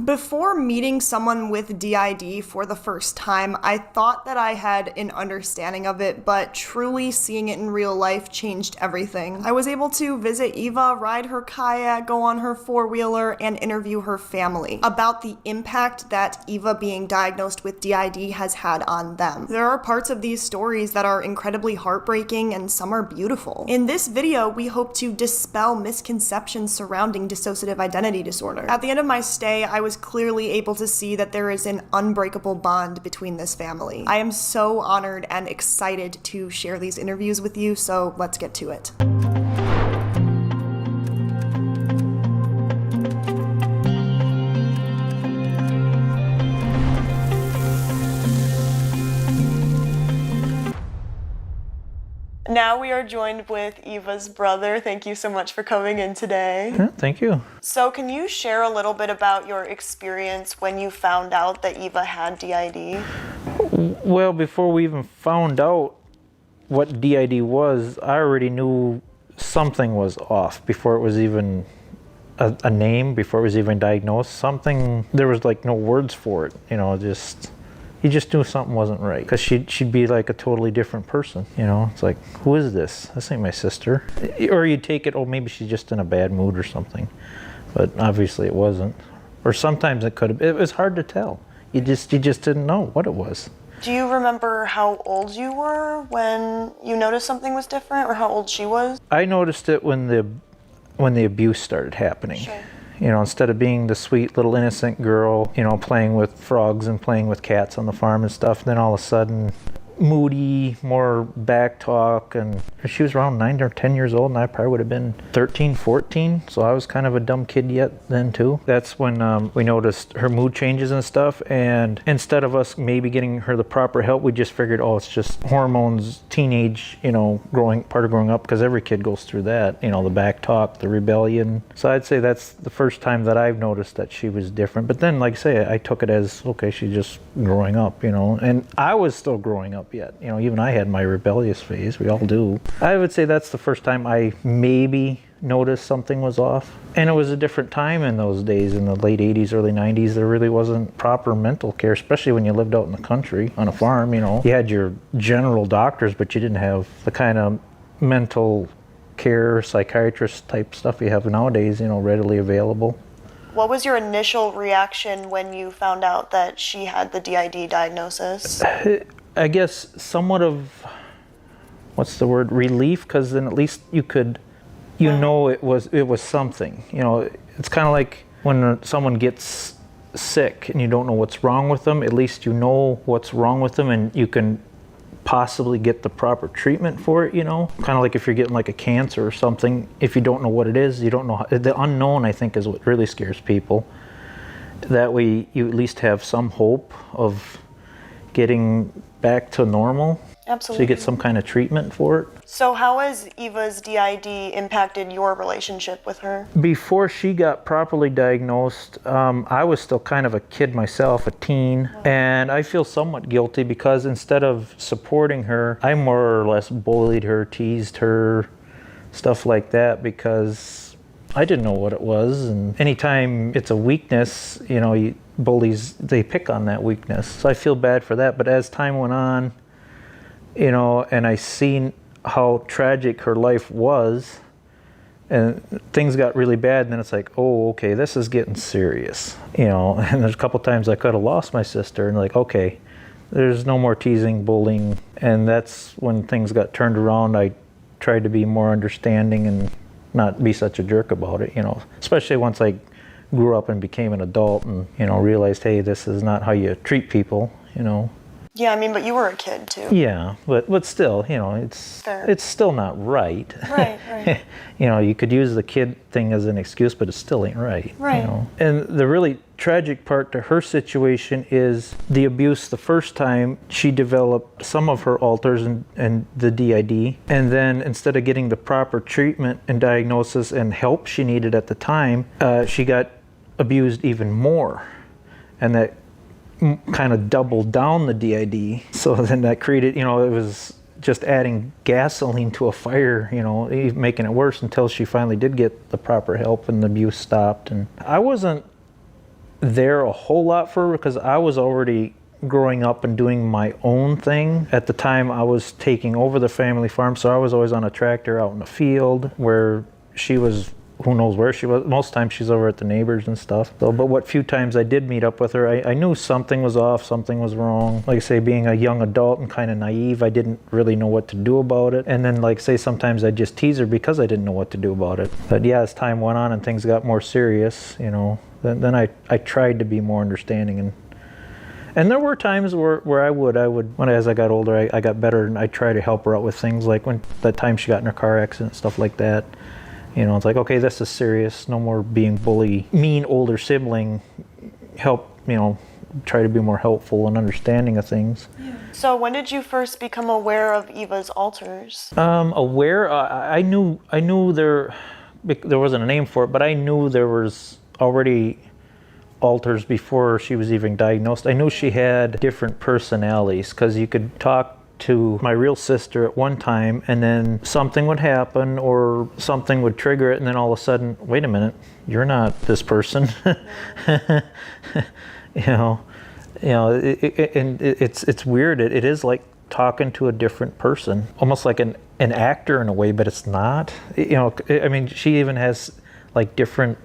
Before meeting someone with DID for the first time, I thought that I had an understanding of it, but truly seeing it in real life changed everything. I was able to visit Eva, ride her kayak, go on her four-wheeler, and interview her family about the impact that Eva being diagnosed with DID has had on them. There are parts of these stories that are incredibly heartbreaking and some are beautiful. In this video, we hope to dispel misconceptions surrounding dissociative identity disorder. At the end of my stay, I was clearly able to see that there is an unbreakable bond between this family. I am so honored and excited to share these interviews with you, so let's get to it. Now we are joined with Eva's brother. Thank you so much for coming in today. Yeah, thank you. So can you share a little bit about your experience when you found out that Eva had DID? Well, before we even found out what DID was, I already knew something was off before it was even a name, before it was even diagnosed. There was like no words for it, you just knew something wasn't right, because she'd be like a totally different person. It's like, who is this? This ain't my sister. Or you'd take it, oh, maybe she's just in a bad mood or something, but obviously it wasn't. Or sometimes it could have. It was hard to tell. You just didn't know what it was. Do you remember how old you were when you noticed something was different, or how old she was? I noticed it when the abuse started happening. Sure. Instead of being the sweet little innocent girl, playing with frogs and playing with cats on the farm and stuff, then all of a sudden moody, more back talk, and she was around 9 or 10 years old and I probably would have been 13, 14, so I was kind of a dumb kid yet then too. That's when we noticed her mood changes and stuff, and instead of us maybe getting her the proper help, we just figured, oh, it's just hormones, teenage, part of growing up, because every kid goes through that, the back talk, the rebellion. So I'd say that's the first time that I've noticed that she was different. But then, like I say, I took it as, okay, she's just growing up, and I was still growing up yet. Even I had my rebellious phase. We all do. I would say that's the first time I maybe noticed something was off. And it was a different time in those days, in the late 80s, early 90s. There really wasn't proper mental care, especially when you lived out in the country on a farm. You had your general doctors, but you didn't have the kind of mental care, psychiatrist type stuff you have nowadays, readily available. What was your initial reaction when you found out that she had the DID diagnosis? I guess somewhat of, relief, because then at least you could, it was something. It's kind of like when someone gets sick and you don't know what's wrong with them, at least you know what's wrong with them and you can possibly get the proper treatment for it, kind of like if you're getting like a cancer or something. If you don't know what it is, you don't know. The unknown, I think, is what really scares people. That way you at least have some hope of getting back to normal. Absolutely. So you get some kind of treatment for it. So how has Eva's DID impacted your relationship with her? Before she got properly diagnosed, I was still kind of a kid myself, a teen, and I feel somewhat guilty because instead of supporting her, I more or less bullied her, teased her, stuff like that, because I didn't know what it was. And anytime it's a weakness, bullies, they pick on that weakness. So I feel bad for that. But as time went on, and I seen how tragic her life was, and things got really bad, and then it's like, oh, okay, this is getting serious. And there's a couple times I could have lost my sister, and like, okay, there's no more teasing, bullying. And that's when things got turned around. I tried to be more understanding and not be such a jerk about it, especially once I grew up and became an adult and, realized, hey, this is not how you treat people, Yeah, but you were a kid too. Yeah, but still, it's still not right. Right. You could use the kid thing as an excuse, but it still ain't right. Right. And the really tragic part to her situation is the abuse. The first time she developed some of her alters and the DID, and then instead of getting the proper treatment and diagnosis and help she needed at the time, she got abused even more, and that kind of doubled down the DID. So then that created, it was just adding gasoline to a fire, making it worse until she finally did get the proper help and the abuse stopped. And I wasn't there a whole lot for her because I was already growing up and doing my own thing. At the time, I was taking over the family farm, so I was always on a tractor out in the field where she was, who knows where she was. Most times she's over at the neighbors and stuff. So, but what few times I did meet up with her, I knew something was off, something was wrong. Like I say, being a young adult and kind of naive, I didn't really know what to do about it. And then like say, sometimes I'd just tease her because I didn't know what to do about it. But yeah, as time went on and things got more serious, you know, then I tried to be more understanding. And there were times where I would, when as I got older, I got better and I tried to help her out with things like when that time she got in her car accident, stuff like that. You know, it's like, okay, this is serious. No more being bully. Mean older sibling. Help, you know, try to be more helpful and understanding of things. Yeah. So when did you first become aware of Eva's alters? Aware, I knew there wasn't a name for it, but I knew there was already alters before she was even diagnosed. I knew she had different personalities because you could talk to my real sister at one time and then something would happen or something would trigger it and then all of a sudden, wait a minute, you're not this person. It's weird. It is like talking to a different person, almost like an actor in a way, but it's not. You know, I mean, she even has like different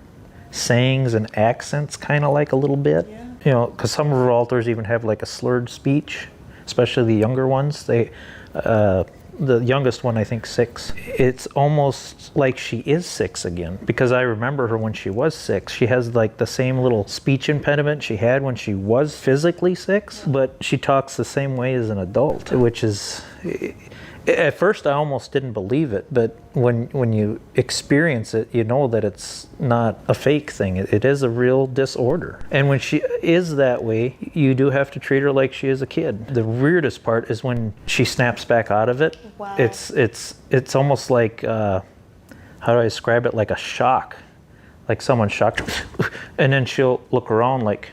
sayings and accents, kind of like a little bit. Yeah. You know, because some of her alters even have like a slurred speech. Especially the younger ones. The youngest one, I think 6. It's almost like she is 6 again because I remember her when she was 6. She has like the same little speech impediment she had when she was physically 6, but she talks the same way as an adult, which is, at first I almost didn't believe it, but when you experience it, you know that it's not a fake thing. It is a real disorder. And when she is that way, you do have to treat her like she is a kid. The weirdest part is when she snaps back out of it. Wow. It's almost like, how do I describe it? Like a shock. Like someone shocked her. And then she'll look around like,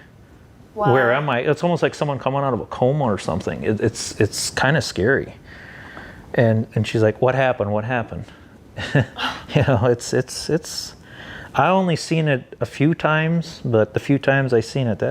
wow, where am I? It's almost like someone coming out of a coma or something. It's kind of scary. And she's like, what happened? What happened? You know, it's. I only seen it a few times, but the few times I seen it,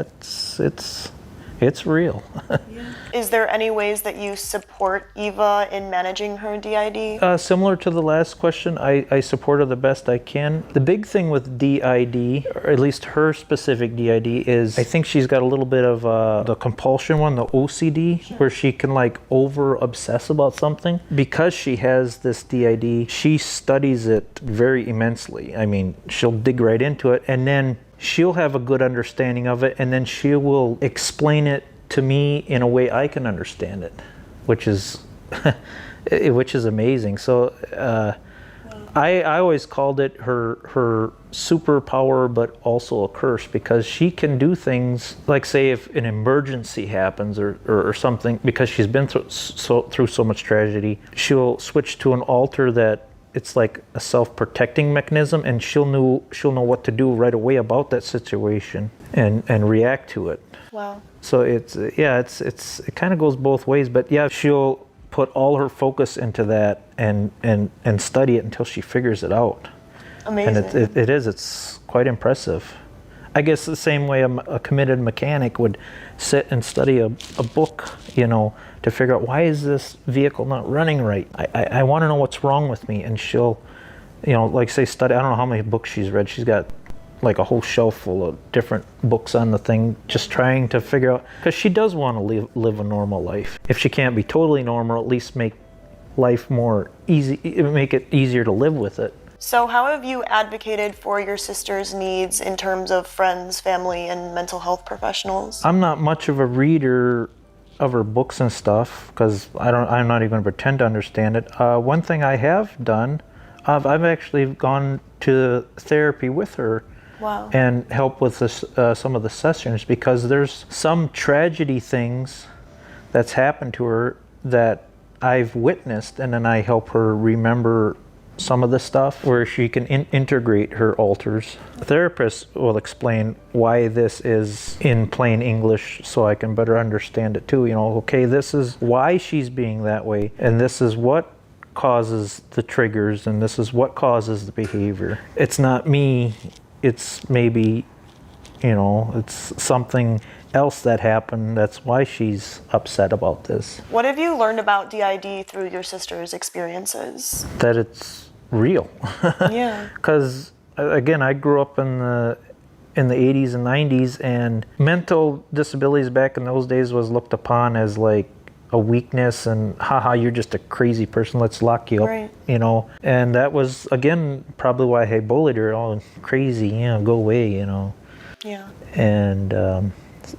it's real. Yeah. Is there any ways that you support Eva in managing her DID? Similar to the last question, I support her the best I can. The big thing with DID, or at least her specific DID, is I think she's got a little bit of the compulsion one, the OCD, sure, where she can like over obsess about something. Because she has this DID, she studies it very immensely. I mean, she'll dig right into it, and then she'll have a good understanding of it, and then she will explain it to me in a way I can understand it, which is amazing. So I always called it her superpower, but also a curse, because she can do things like, say, if an emergency happens or something, because she's been through so much tragedy, she'll switch to an alter that it's like a self-protecting mechanism, and she'll know what to do right away about that situation and react to it. Wow. So it kind of goes both ways, but yeah, she'll put all her focus into that and study it until she figures it out. Amazing. And it's quite impressive. I guess the same way a committed mechanic would sit and study a book, you know, to figure out, why is this vehicle not running right? I want to know what's wrong with me. And she'll, you know, like say study, I don't know how many books she's read. She's got like a whole shelf full of different books on the thing, just trying to figure out, because she does want to live a normal life. If she can't be totally normal, at least make life more easy, make it easier to live with it. So how have you advocated for your sister's needs in terms of friends, family, and mental health professionals? I'm not much of a reader of her books and stuff, because I'm not even going to pretend to understand it. One thing I have done, I've actually gone to therapy with her. Wow. And help with this, some of the sessions, because there's some tragedy things that's happened to her that I've witnessed, and then I help her remember some of the stuff where she can integrate her alters. Therapists will explain why this is in plain English so I can better understand it too. You know, okay, this is why she's being that way, and this is what causes the triggers, and this is what causes the behavior. It's not me. It's maybe It's something else that happened. That's why she's upset about this. What have you learned about DID through your sister's experiences? That it's real. Yeah. Because again, I grew up in the 80s and 90s, and mental disabilities back in those days was looked upon as like a weakness, and haha, you're just a crazy person, let's lock you up. Right. And that was again probably why I bullied her. Oh, crazy, go away. Yeah. And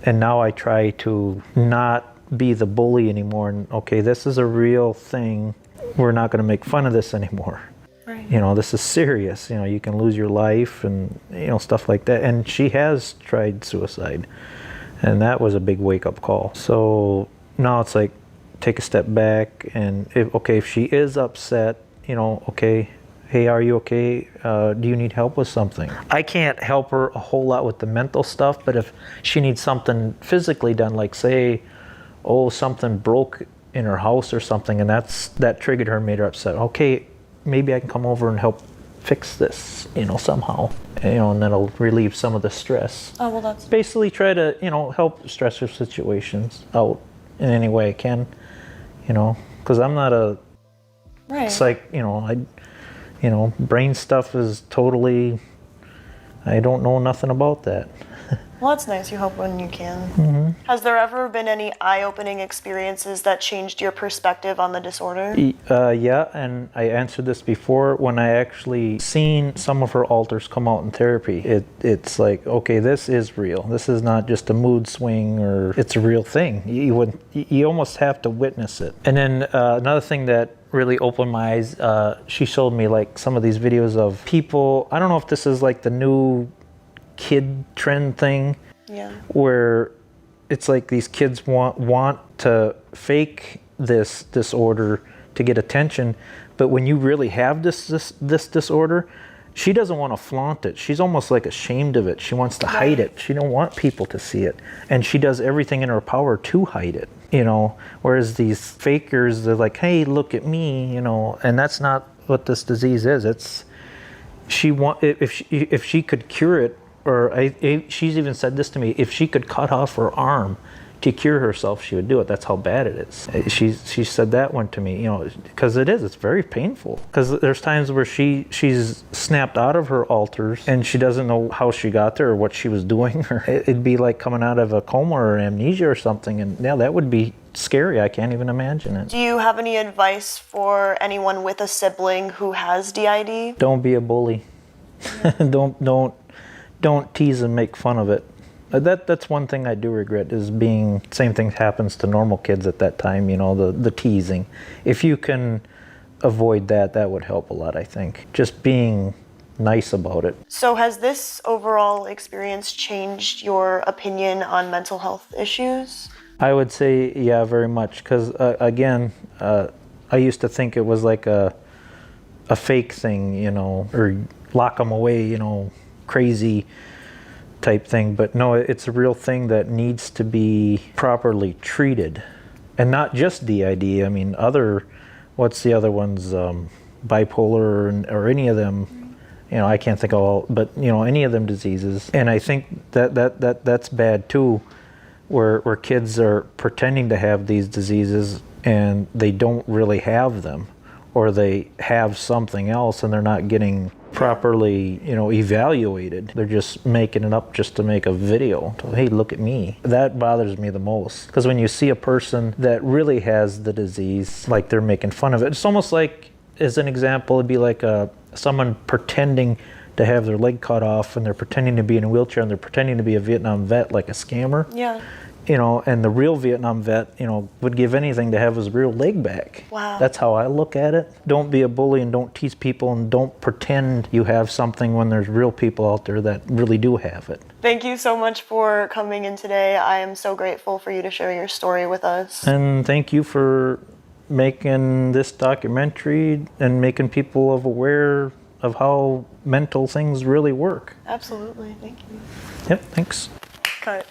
now I try to not be the bully anymore, and okay, this is a real thing, we're not going to make fun of this anymore. Right. This is serious. You can lose your life and stuff like that. And she has tried suicide, and that was a big wake-up call. So now it's like, take a step back, and if she is upset, okay, hey, are you okay? Do you need help with something? I can't help her a whole lot with the mental stuff, but if she needs something physically done, like say, something broke in her house or something, and that triggered her and made her upset. Okay, maybe I can come over and help fix this, somehow, and that'll relieve some of the stress. Oh, well, that's... Basically try to, help stressor situations out in any way I can, because I'm not a psych, brain stuff is totally, I don't know nothing about that. Well, that's nice. You help when you can. Mm-hmm. Has there ever been any eye-opening experiences that changed your perspective on the disorder? Yeah, and I answered this before. When I actually seen some of her alters come out in therapy, it's like, okay, this is real. This is not just a mood swing, or it's a real thing. You almost have to witness it. And then another thing that really opened my eyes, she showed me like some of these videos of people, I don't know if this is like the new kid trend thing, where it's like these kids want to fake this disorder to get attention, but when you really have this disorder, she doesn't want to flaunt it. She's almost like ashamed of it. She wants to hide it. She don't want people to see it, and she does everything in her power to hide it. Whereas these fakers, they're like, hey, look at me, and that's not what this disease is. It's if she could cure it. Or she's even said this to me, if she could cut off her arm to cure herself, she would do it. That's how bad it is. She said that one to me, because it's very painful. Because there's times where she's snapped out of her alters, and she doesn't know how she got there or what she was doing. Or it'd be like coming out of a coma or amnesia or something, and that would be scary. I can't even imagine it. Do you have any advice for anyone with a sibling who has DID? Don't be a bully. Don't tease and make fun of it. That's one thing I do regret, is being, same thing happens to normal kids at that time, the teasing. If you can avoid that would help a lot, I think. Just being nice about it. So has this overall experience changed your opinion on mental health issues? I would say, yeah, very much. Because again, I used to think it was like a fake thing, or lock them away, crazy type thing, but no, it's a real thing that needs to be properly treated, and not just DID. I mean, what's the other ones, bipolar or any of them, I can't think of all, but any of them diseases. And I think that's bad too, where kids are pretending to have these diseases and they don't really have them, or they have something else and they're not getting properly, evaluated. They're just making it up just to make a video. So, hey, look at me. That bothers me the most. Because when you see a person that really has the disease, like they're making fun of it. It's almost like, as an example, it'd be like someone pretending to have their leg cut off, and they're pretending to be in a wheelchair, and they're pretending to be a Vietnam vet, like a scammer. Yeah. And the real Vietnam vet, would give anything to have his real leg back. Wow. That's how I look at it. Don't be a bully, and don't tease people, and don't pretend you have something when there's real people out there that really do have it. Thank you so much for coming in today. I am so grateful for you to share your story with us. And thank you for making this documentary and making people aware of how mental things really work. Absolutely. Thank you. Yep, thanks. Cut.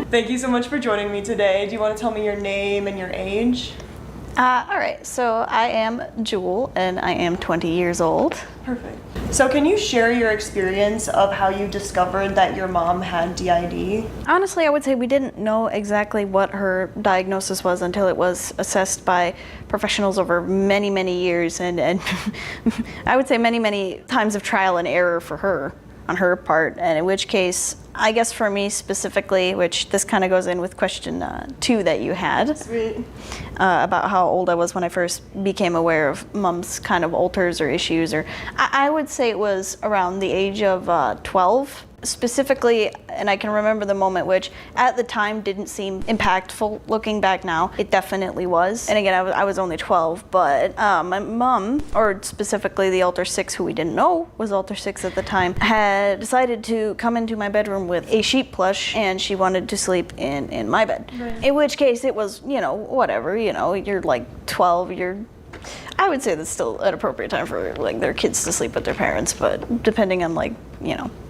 Thank you so much for joining me today. Do you want to tell me your name and your age? All right, so I am Jewel, and I am 20 years old. Perfect. So can you share your experience of how you discovered that your mom had DID? Honestly, I would say we didn't know exactly what her diagnosis was until it was assessed by professionals over many, many years, and I would say many, many times of trial and error for her, on her part, and in which case, I guess for me specifically, which this kind of goes in with question 2 that you had. Sweet. About how old I was when I first became aware of mom's kind of alters or issues, or I would say it was around the age of 12. Specifically, and I can remember the moment, which at the time didn't seem impactful. Looking back now, it definitely was. And again, I was only 12, but my mom, or specifically the alter 6, who we didn't know was alter 6 at the time, had decided to come into my bedroom with a sheep plush, and she wanted to sleep in my bed. Right. In which case it was, whatever, you're like 12, I would say that's still an appropriate time for like their kids to sleep with their parents, but depending on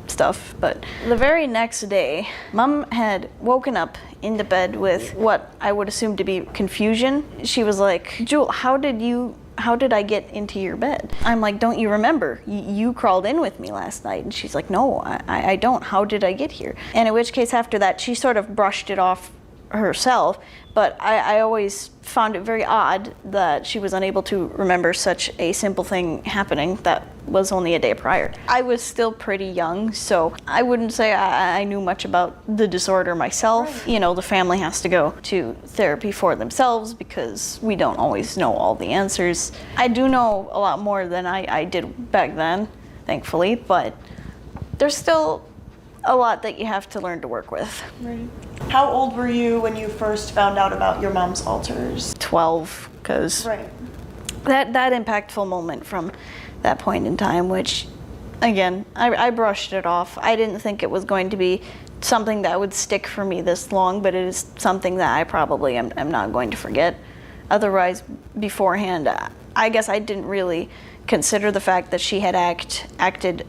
stuff. But the very next day, Mom had woken up in the bed with what I would assume to be confusion. She was like, "Jewel, how did I get into your bed?" I'm like, "Don't you remember? You crawled in with me last night." And she's like, "No, I don't. How did I get here?" And in which case, after that, she sort of brushed it off herself, but I always found it very odd that she was unable to remember such a simple thing happening that was only a day prior. I was still pretty young, so I wouldn't say I knew much about the disorder myself. Right. The family has to go to therapy for themselves because we don't always know all the answers. I do know a lot more than I did back then, thankfully, but there's still a lot that you have to learn to work with. Right. How old were you when you first found out about your mom's alters? 12, because right. that impactful moment from that point in time, which, again, I brushed it off. I didn't think it was going to be something that would stick for me this long, but it is something that I probably am not going to forget. Otherwise, beforehand, I guess I didn't really consider the fact that she had acted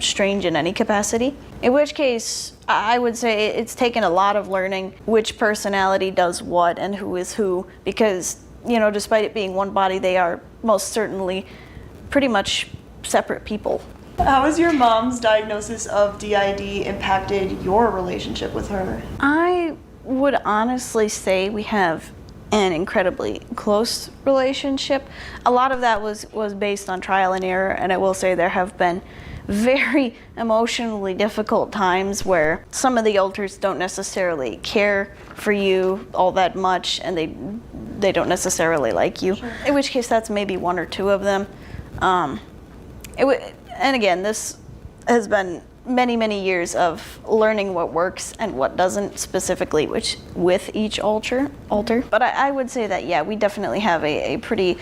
strange in any capacity. In which case, I would say it's taken a lot of learning which personality does what and who is who, because, despite it being one body, they are most certainly pretty much separate people. How has your mom's diagnosis of DID impacted your relationship with her? I would honestly say we have an incredibly close relationship. A lot of that was based on trial and error, and I will say there have been very emotionally difficult times where some of the alters don't necessarily care for you all that much, and they don't necessarily like you. Sure. In which case, that's maybe 1 or 2 of them. And again, this has been many, many years of learning what works and what doesn't, specifically with each alter. But I would say that, yeah, we definitely have a pretty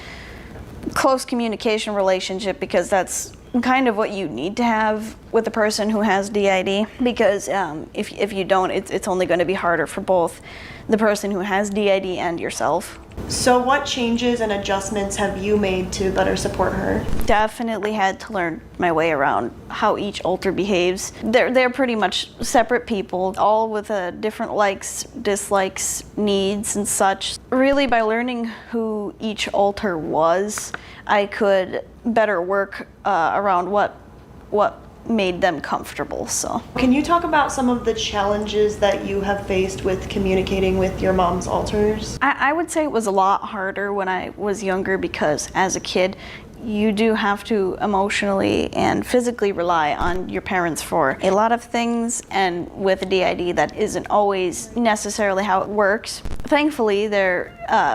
close communication relationship, because that's kind of what you need to have with a person who has DID, because if you don't, it's only going to be harder for both the person who has DID and yourself. So what changes and adjustments have you made to better support her? Definitely had to learn my way around how each alter behaves. They're pretty much separate people, all with different likes, dislikes, needs, and such. Really, by learning who each alter was, I could better work around what made them comfortable. So, can you talk about some of the challenges that you have faced with communicating with your mom's alters? I would say it was a lot harder when I was younger, because as a kid, you do have to emotionally and physically rely on your parents for a lot of things, and with a DID, that isn't always necessarily how it works. Thankfully, there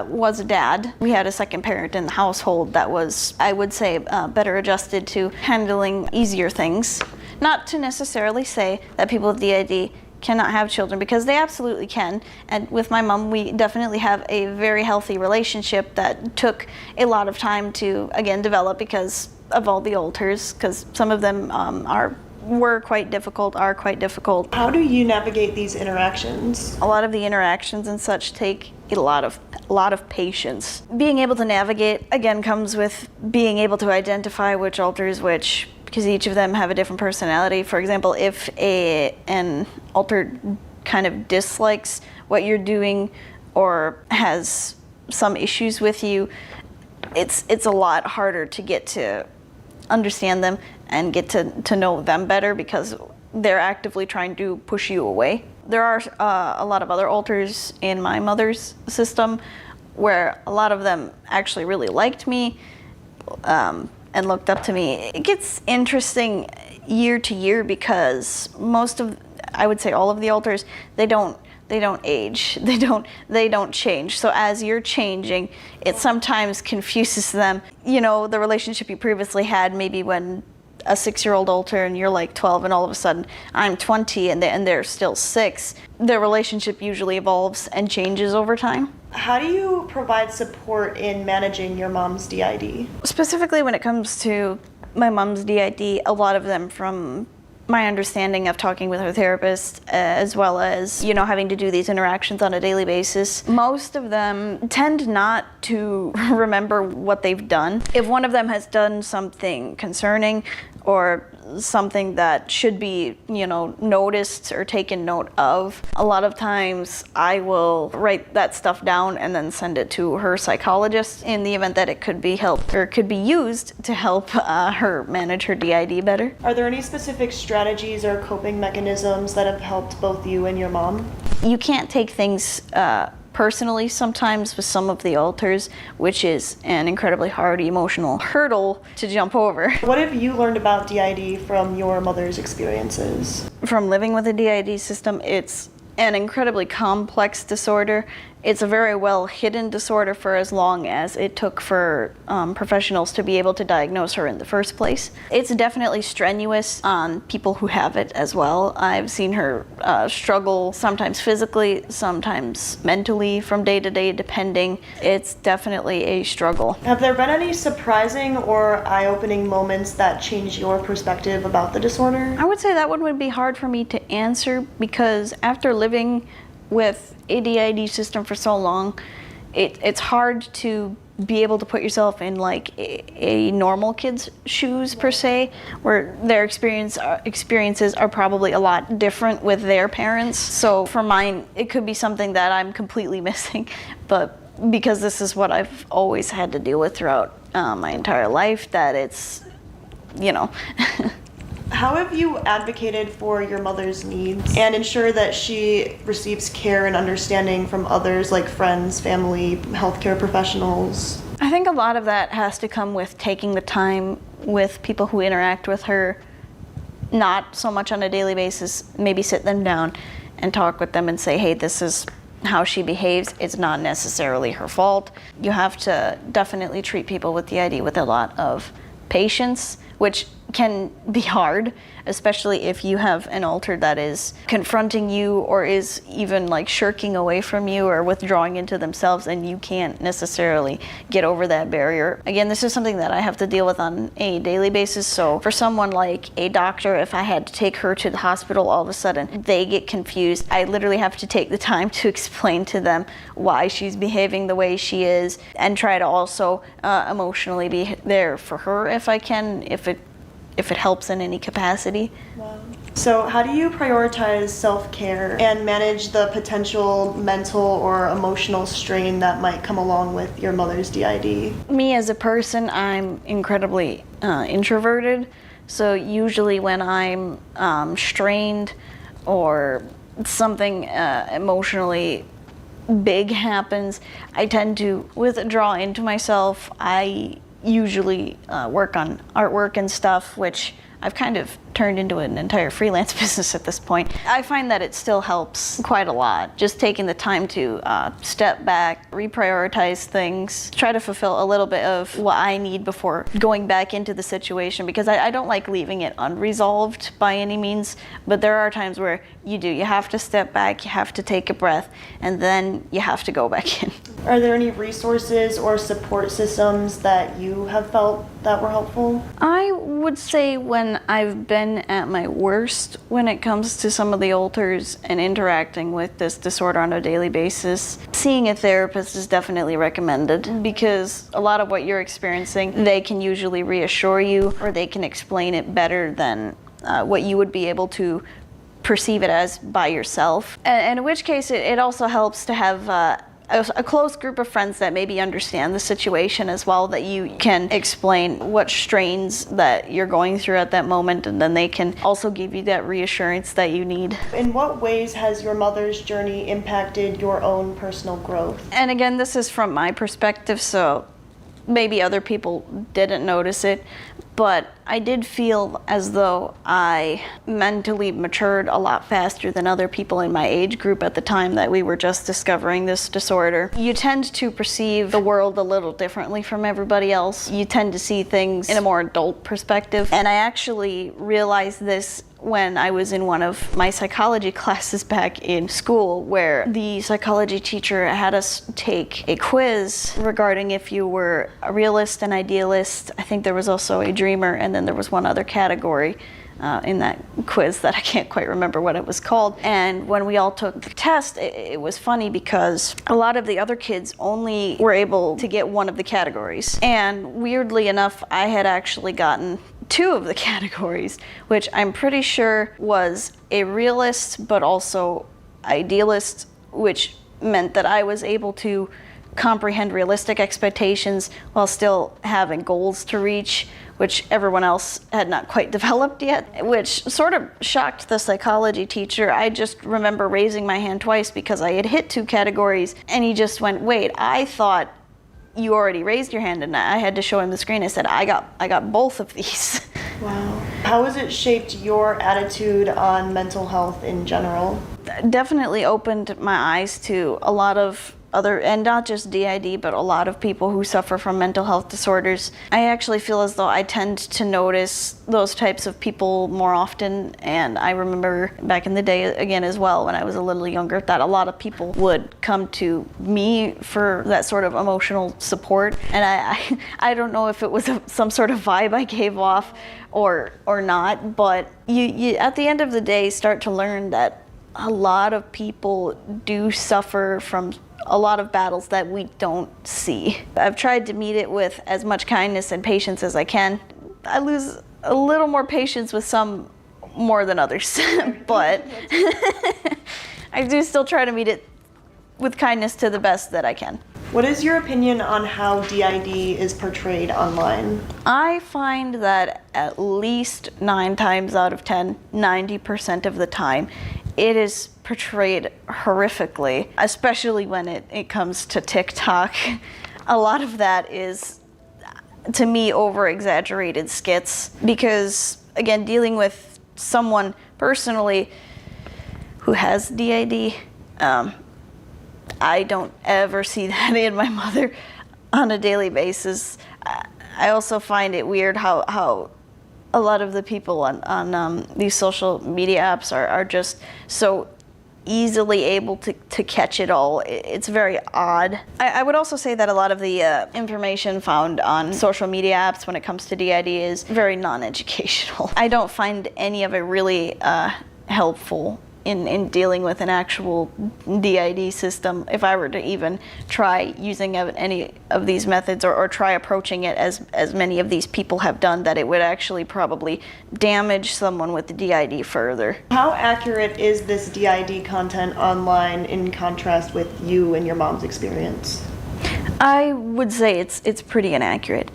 was a dad. We had a second parent in the household that was, I would say, better adjusted to handling easier things. Not to necessarily say that people with DID cannot have children, because they absolutely can. And with my mom, we definitely have a very healthy relationship that took a lot of time to, again, develop because of all the alters, because some of them were quite difficult, are quite difficult. How do you navigate these interactions? A lot of the interactions and such take a lot of patience. Being able to navigate, again, comes with being able to identify which alters which, because each of them have a different personality. For example, if an alter kind of dislikes what you're doing or has some issues with you, it's a lot harder to get to understand them and get to know them better because they're actively trying to push you away. There are a lot of other alters in my mother's system where a lot of them actually really liked me and looked up to me. It gets interesting year to year because I would say all of the alters, they don't age, they don't change. So as you're changing, it sometimes confuses them. You know, the relationship you previously had, maybe when a 6-year-old alter and you're like 12 and all of a sudden I'm 20 and they're still 6, their relationship usually evolves and changes over time. How do you provide support in managing your mom's DID? Specifically when it comes to my mom's DID, a lot of them from my understanding of talking with her therapist, as well as, you know, having to do these interactions on a daily basis, most of them tend not to remember what they've done. If one of them has done something concerning or something that should be, you know, noticed or taken note of, a lot of times I will write that stuff down and then send it to her psychologist in the event that it could be helped or could be used to help her manage her DID better. Are there any specific strategies or coping mechanisms that have helped both you and your mom? You can't take things personally sometimes with some of the alters, which is an incredibly hard emotional hurdle to jump over. What have you learned about DID from your mother's experiences? From living with a DID system, it's an incredibly complex disorder. It's a very well hidden disorder for as long as it took for professionals to be able to diagnose her in the first place. It's definitely strenuous on people who have it as well. I've seen her struggle sometimes physically, sometimes mentally from day to day, depending. It's definitely a struggle. Have there been any surprising or eye-opening moments that changed your perspective about the disorder? I would say that one would be hard for me to answer because after living with a DID system for so long, it's hard to be able to put yourself in like a normal kid's shoes per se, where their experiences are probably a lot different with their parents. So for mine, it could be something that I'm completely missing, but because this is what I've always had to deal with throughout my entire life, that it's, you know. How have you advocated for your mother's needs and ensure that she receives care and understanding from others like friends, family, healthcare professionals? I think a lot of that has to come with taking the time with people who interact with her, not so much on a daily basis, maybe sit them down and talk with them and say, hey, this is how she behaves. It's not necessarily her fault. You have to definitely treat people with DID with a lot of patience, which can be hard, especially if you have an alter that is confronting you or is even like shirking away from you or withdrawing into themselves and you can't necessarily get over that barrier. Again, this is something that I have to deal with on a daily basis. So for someone like a doctor, if I had to take her to the hospital, all of a sudden they get confused. I literally have to take the time to explain to them why she's behaving the way she is and try to also emotionally be there for her if I can, if it helps in any capacity. Wow. So how do you prioritize self-care and manage the potential mental or emotional strain that might come along with your mother's DID? Me as a person, I'm incredibly introverted. So usually when I'm strained or something emotionally big happens, I tend to withdraw into myself. I usually work on artwork and stuff, which I've kind of turned into an entire freelance business at this point. I find that it still helps quite a lot. Just taking the time to step back, reprioritize things, try to fulfill a little bit of what I need before going back into the situation, because I don't like leaving it unresolved by any means, but there are times where you have to step back, you have to take a breath, and then you have to go back in. Are there any resources or support systems that you have felt that were helpful? I would say when I've been at my worst when it comes to some of the alters and interacting with this disorder on a daily basis, seeing a therapist is definitely recommended, because a lot of what you're experiencing, they can usually reassure you or they can explain it better than what you would be able to perceive it as by yourself. And in which case it also helps to have a close group of friends that maybe understand the situation as well, that you can explain what strains that you're going through at that moment, and then they can also give you that reassurance that you need. In what ways has your mother's journey impacted your own personal growth? And again, this is from my perspective, so maybe other people didn't notice it, but I did feel as though I mentally matured a lot faster than other people in my age group at the time that we were just discovering this disorder. You tend to perceive the world a little differently from everybody else. You tend to see things in a more adult perspective, and I actually realized this when I was in one of my psychology classes back in school, where the psychology teacher had us take a quiz regarding if you were a realist, an idealist. I think there was also a dreamer, and then there was one other category in that quiz that I can't quite remember what it was called. And when we all took the test, it was funny because a lot of the other kids only were able to get one of the categories. And weirdly enough, I had actually gotten two of the categories, which I'm pretty sure was a realist but also idealist, which meant that I was able to comprehend realistic expectations while still having goals to reach, which everyone else had not quite developed yet, which sort of shocked the psychology teacher. I just remember raising my hand twice because I had hit two categories, and he just went, "Wait, I thought you already raised your hand," and I had to show him the screen. I said, I got both of these. Wow. How has it shaped your attitude on mental health in general? Definitely opened my eyes to a lot of other, and not just DID, but a lot of people who suffer from mental health disorders. I actually feel as though I tend to notice those types of people more often, and I remember back in the day, again as well, when I was a little younger, that a lot of people would come to me for that sort of emotional support, and I don't know if it was some sort of vibe I gave off or not, but you at the end of the day start to learn that a lot of people do suffer from a lot of battles that we don't see. I've tried to meet it with as much kindness and patience as I can. I lose a little more patience with some more than others, but I do still try to meet it with kindness to the best that I can. What is your opinion on how DID is portrayed online? I find that at least 9 times out of 10, 90% of the time, it is portrayed horrifically, especially when it comes to TikTok. A lot of that is, to me, over-exaggerated skits, because, again, dealing with someone personally who has DID, I don't ever see that in my mother on a daily basis. I also find it weird how a lot of the people on these social media apps are just so easily able to catch it all. It's very odd. I would also say that a lot of the information found on social media apps when it comes to DID is very non-educational. I don't find any of it really helpful in dealing with an actual DID system. If I were to even try using any of these methods or try approaching it as many of these people have done, that it would actually probably damage someone with the DID further. How accurate is this DID content online in contrast with you and your mom's experience? I would say it's pretty inaccurate.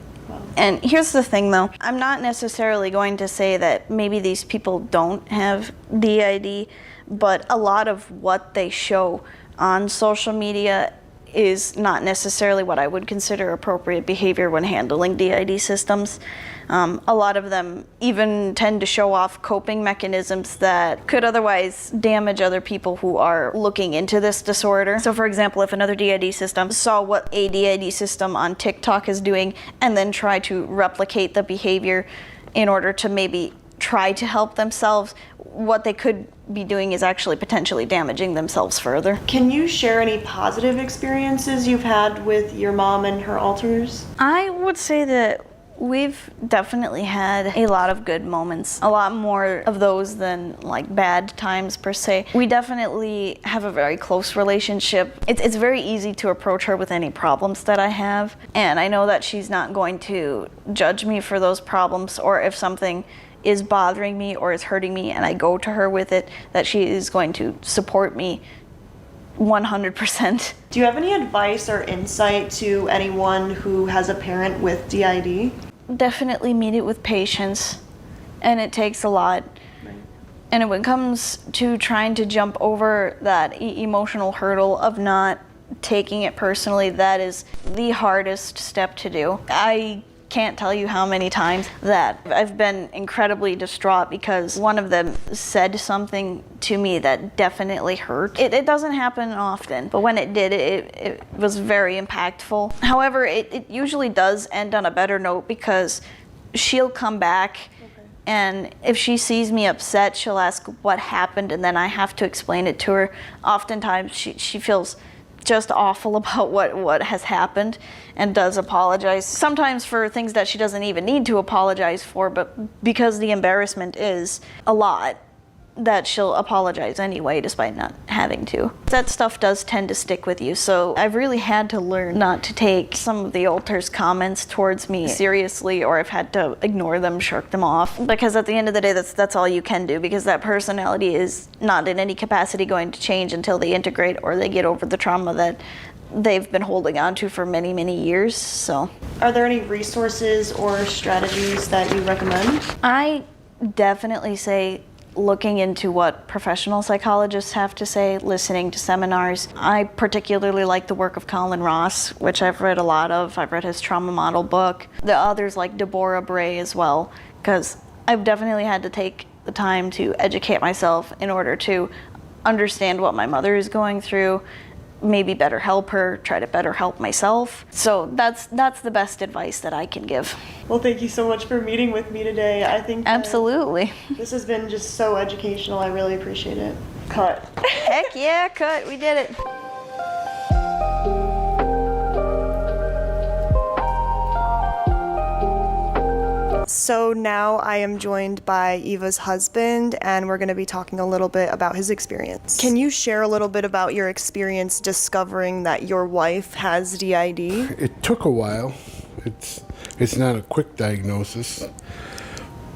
And here's the thing though, I'm not necessarily going to say that maybe these people don't have DID, but a lot of what they show on social media is not necessarily what I would consider appropriate behavior when handling DID systems. A lot of them even tend to show off coping mechanisms that could otherwise damage other people who are looking into this disorder. So for example, if another DID system saw what a DID system on TikTok is doing and then try to replicate the behavior in order to maybe try to help themselves, what they could be doing is actually potentially damaging themselves further. Can you share any positive experiences you've had with your mom and her alters? I would say that we've definitely had a lot of good moments, a lot more of those than like bad times per se. We definitely have a very close relationship. It's very easy to approach her with any problems that I have, and I know that she's not going to judge me for those problems, or if something is bothering me or is hurting me and I go to her with it, that she is going to support me 100%. Do you have any advice or insight to anyone who has a parent with DID? Definitely meet it with patience, and it takes a lot. And when it comes to trying to jump over that emotional hurdle of not taking it personally, that is the hardest step to do. I can't tell you how many times that I've been incredibly distraught because one of them said something to me that definitely hurt. It doesn't happen often, but when it did, it was very impactful. However, it usually does end on a better note because she'll come back, and if she sees me upset, she'll ask what happened, and then I have to explain it to her. Oftentimes, she feels just awful about what has happened and does apologize. Sometimes for things that she doesn't even need to apologize for, but because the embarrassment is a lot, that she'll apologize anyway despite not having to. That stuff does tend to stick with you, so I've really had to learn not to take some of the alter's comments towards me seriously, or I've had to ignore them, shirk them off, because at the end of the day, that's all you can do, because that personality is not in any capacity going to change until they integrate or they get over the trauma that they've been holding on to for many, many years. So, are there any resources or strategies that you recommend? I definitely say looking into what professional psychologists have to say, listening to seminars. I particularly like the work of Colin Ross, which I've read a lot of. I've read his trauma model book. The others like Deborah Bray as well, because I've definitely had to take the time to educate myself in order to understand what my mother is going through, maybe better help her, try to better help myself. So that's the best advice that I can give. Well, thank you so much for meeting with me today. I think absolutely. This has been just so educational. I really appreciate it. Cut. Heck yeah, cut. We did it. So now I am joined by Eva's husband, and we're going to be talking a little bit about his experience. Can you share a little bit about your experience discovering that your wife has DID? It took a while. It's not a quick diagnosis,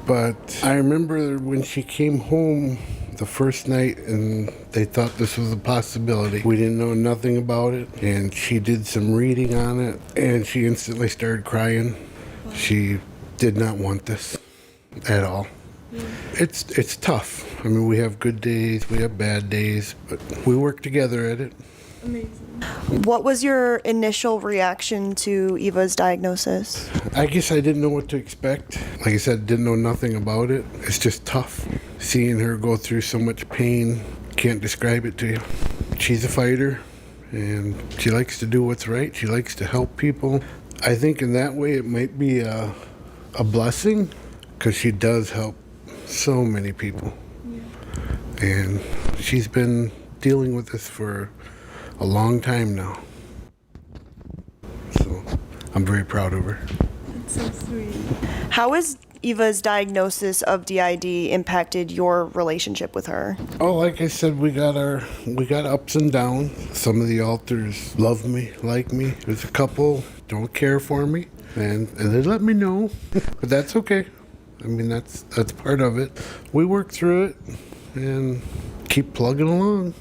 but I remember when she came home the first night and they thought this was a possibility. We didn't know nothing about it, and she did some reading on it, and she instantly started crying. She did not want this at all. It's tough. I mean, we have good days, we have bad days, but we work together at it. Amazing. What was your initial reaction to Eva's diagnosis? I guess I didn't know what to expect. Like I said, didn't know nothing about it. It's just tough seeing her go through so much pain. Can't describe it to you. She's a fighter, and she likes to do what's right. She likes to help people. I think in that way it might be a blessing, because she does help so many people. And she's been dealing with this for a long time now. So I'm very proud of her. That's so sweet. How has Eva's diagnosis of DID impacted your relationship with her? Oh, like I said, we got ups and downs. Some of the alters love me, like me. There's a couple don't care for me, and they let me know, but that's okay. I mean, that's part of it. We work through it and keep plugging along.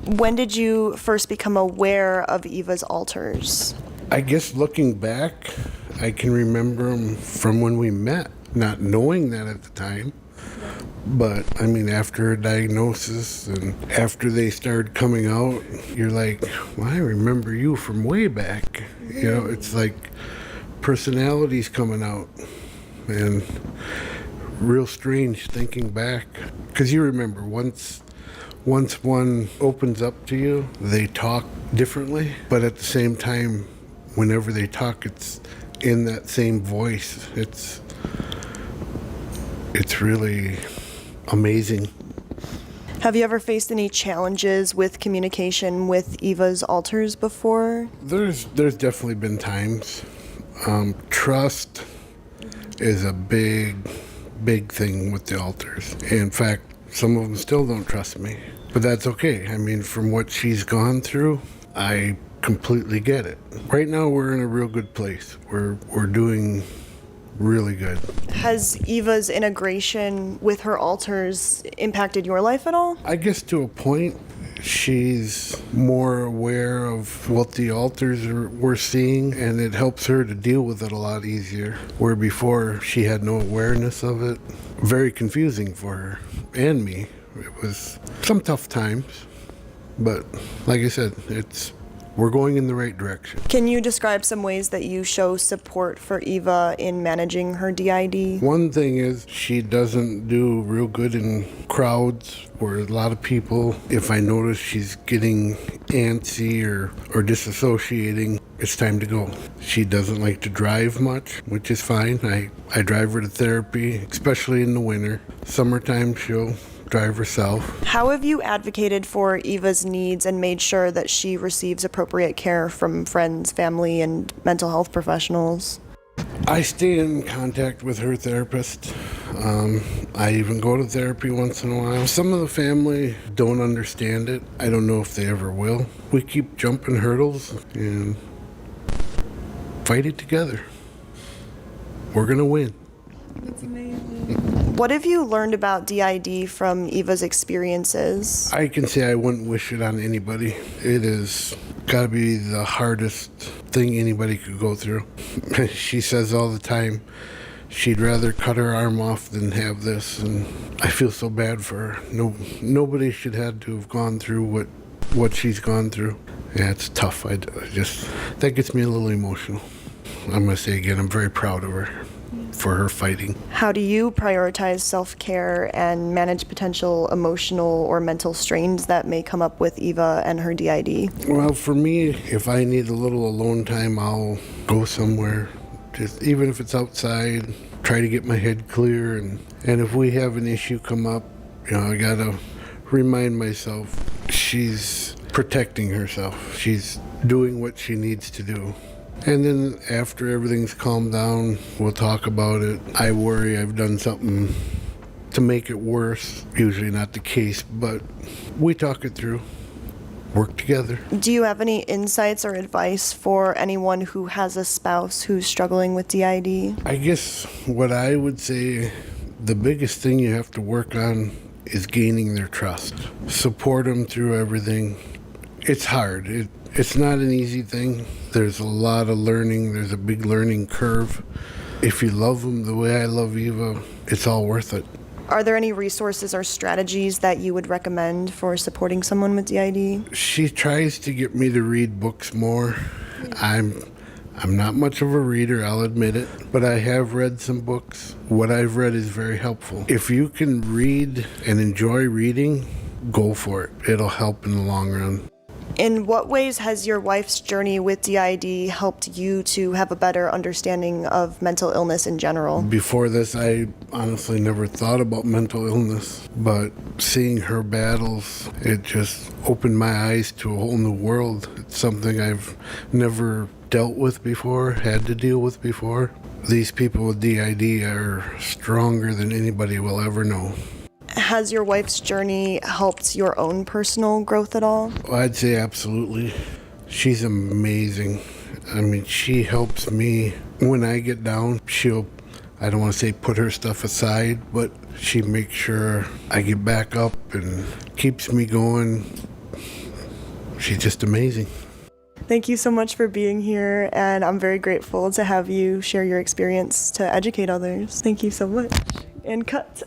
When did you first become aware of Eva's alters? I guess looking back, I can remember them from when we met, not knowing that at the time. But, I mean, after her diagnosis and after they started coming out, you're like, well, I remember you from way back. You know, it's like personalities coming out. And real strange thinking back. Because you remember, once one opens up to you, they talk differently. But at the same time, whenever they talk, it's in that same voice. It's really amazing. Have you ever faced any challenges with communication with Eva's alters before? There's definitely been times. Trust is a big thing with the alters. In fact, some of them still don't trust me. But that's okay. I mean, from what she's gone through, I completely get it. Right now, we're in a real good place. We're doing really good. Has Eva's integration with her alters impacted your life at all? I guess to a point, She's more aware of what the alters were seeing, and it helps her to deal with it a lot easier, where before she had no awareness of it. Very confusing for her and me. It was some tough times, but like I said, we're going in the right direction. Can you describe some ways that you show support for Eva in managing her DID? One thing is she doesn't do real good in crowds where a lot of people. If I notice she's getting antsy or disassociating, it's time to go. She doesn't like to drive much, which is fine. I drive her to therapy, especially in the winter. Summertime she'll drive herself. How have you advocated for Eva's needs and made sure that she receives appropriate care from friends, family, and mental health professionals? I stay in contact with her therapist. I even go to therapy once in a while. Some of the family don't understand it. I don't know if they ever will. We keep jumping hurdles and fight it together. We're gonna win. That's amazing. What have you learned about DID from Eva's experiences? I can say I wouldn't wish it on anybody. It has got to be the hardest thing anybody could go through. She says all the time she'd rather cut her arm off than have this, and I feel so bad for her. Nobody should have to have gone through what she's gone through. Yeah, it's tough. That gets me a little emotional. I'm going to say again, I'm very proud of her for her fighting. How do you prioritize self-care and manage potential emotional or mental strains that may come up with Eva and her DID? Well, for me, if I need a little alone time, I'll go somewhere. Just even if it's outside, try to get my head clear. And if we have an issue come up, I gotta remind myself she's protecting herself. She's doing what she needs to do. And then after everything's calmed down, we'll talk about it. I worry I've done something to make it worse. Usually not the case, but we talk it through. Work together. Do you have any insights or advice for anyone who has a spouse who's struggling with DID? I guess what I would say, the biggest thing you have to work on is gaining their trust. Support them through everything. It's hard. It's not an easy thing. There's a lot of learning. There's a big learning curve. If you love them the way I love Eva, it's all worth it. Are there any resources or strategies that you would recommend for supporting someone with DID? She tries to get me to read books more. I'm not much of a reader, I'll admit it, but I have read some books. What I've read is very helpful. If you can read and enjoy reading, go for it. It'll help in the long run. In what ways has your wife's journey with DID helped you to have a better understanding of mental illness in general? Before this, I honestly never thought about mental illness, but seeing her battles, it just opened my eyes to a whole new world. It's something I've never dealt with before, had to deal with before. These people with DID are stronger than anybody will ever know. Has your wife's journey helped your own personal growth at all? Well, I'd say absolutely. She's amazing. I mean, she helps me when I get down. I don't want to say put her stuff aside, but she makes sure I get back up and keeps me going. She's just amazing. Thank you so much for being here, and I'm very grateful to have you share your experience to educate others. Thank you so much. And cut.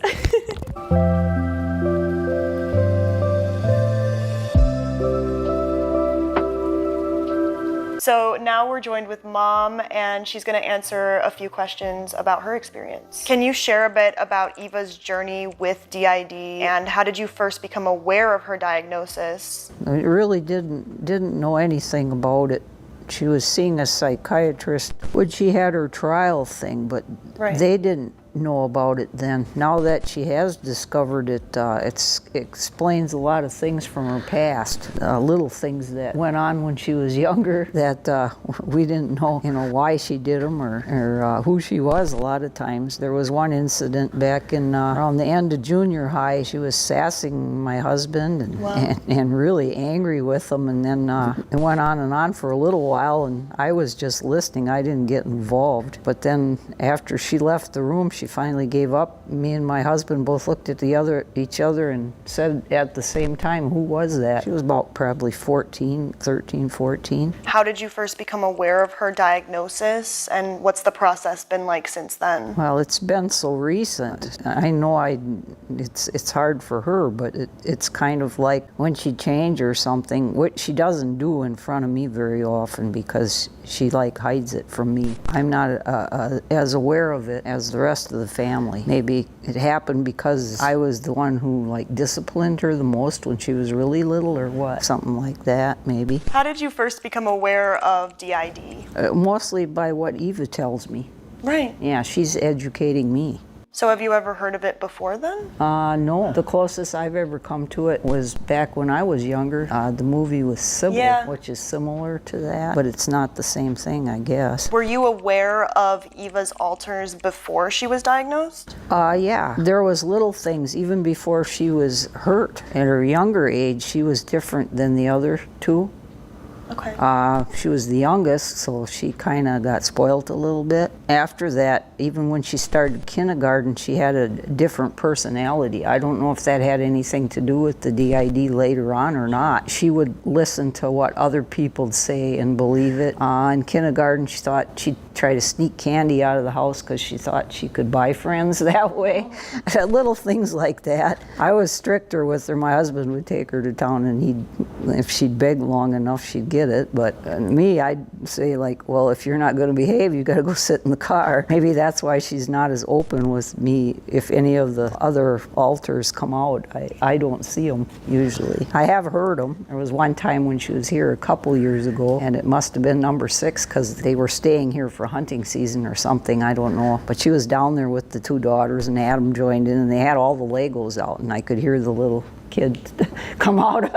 So now we're joined with Mom, and she's going to answer a few questions about her experience. Can you share a bit about Eva's journey with DID, and how did you first become aware of her diagnosis? I really didn't know anything about it. She was seeing a psychiatrist when she had her trial thing, but Right. They didn't know about it then. Now that she has discovered it, it explains a lot of things from her past, little things that went on when she was younger that we didn't know, why she did them or who she was a lot of times. There was one incident back in around the end of junior high. She was sassing my husband and really angry with him, and then it went on for a little while, and I was just listening. I didn't get involved. But then after she left the room, she she finally gave up, me and my husband both looked at each other and said at the same time, who was that? She was about probably 13, 14. How did you first become aware of her diagnosis, and what's the process been like since then? Well, it's been so recent. I know it's hard for her, but it's kind of like when she changed or something, which she doesn't do in front of me very often because she hides it from me. I'm not as aware of it as the rest of the family. Maybe it happened because I was the one who disciplined her the most when she was really little or what. Something like that, maybe. How did you first become aware of DID? Mostly by what Eva tells me. Right. Yeah, she's educating me. So have you ever heard of it before then? No. The closest I've ever come to it was back when I was younger. The movie with Sybil, Yeah. which is similar to that, but it's not the same thing, I guess. Were you aware of Eva's alters before she was diagnosed? Yeah. There was little things, even before she was hurt. At her younger age, she was different than the other two. Okay. She was the youngest, so she kind of got spoiled a little bit. After that, even when she started kindergarten, she had a different personality. I don't know if that had anything to do with the DID later on or not. She would listen to what other people say and believe it. In kindergarten, she thought she'd try to sneak candy out of the house because she thought she could buy friends that way. Little things like that. I was stricter with her. My husband would take her to town, and if she'd beg long enough, she'd get it. But me, I'd say well, if you're not going to behave, you got to go sit in the car. Maybe that's why she's not as open with me. If any of the other alters come out, I don't see them usually. I have heard them. There was one time when she was here a couple years ago, and it must have been number 6 because they were staying here for hunting season or something, I don't know. But she was down there with the 2 daughters, and Adam joined in, and they had all the Legos out, and I could hear the little kid come out.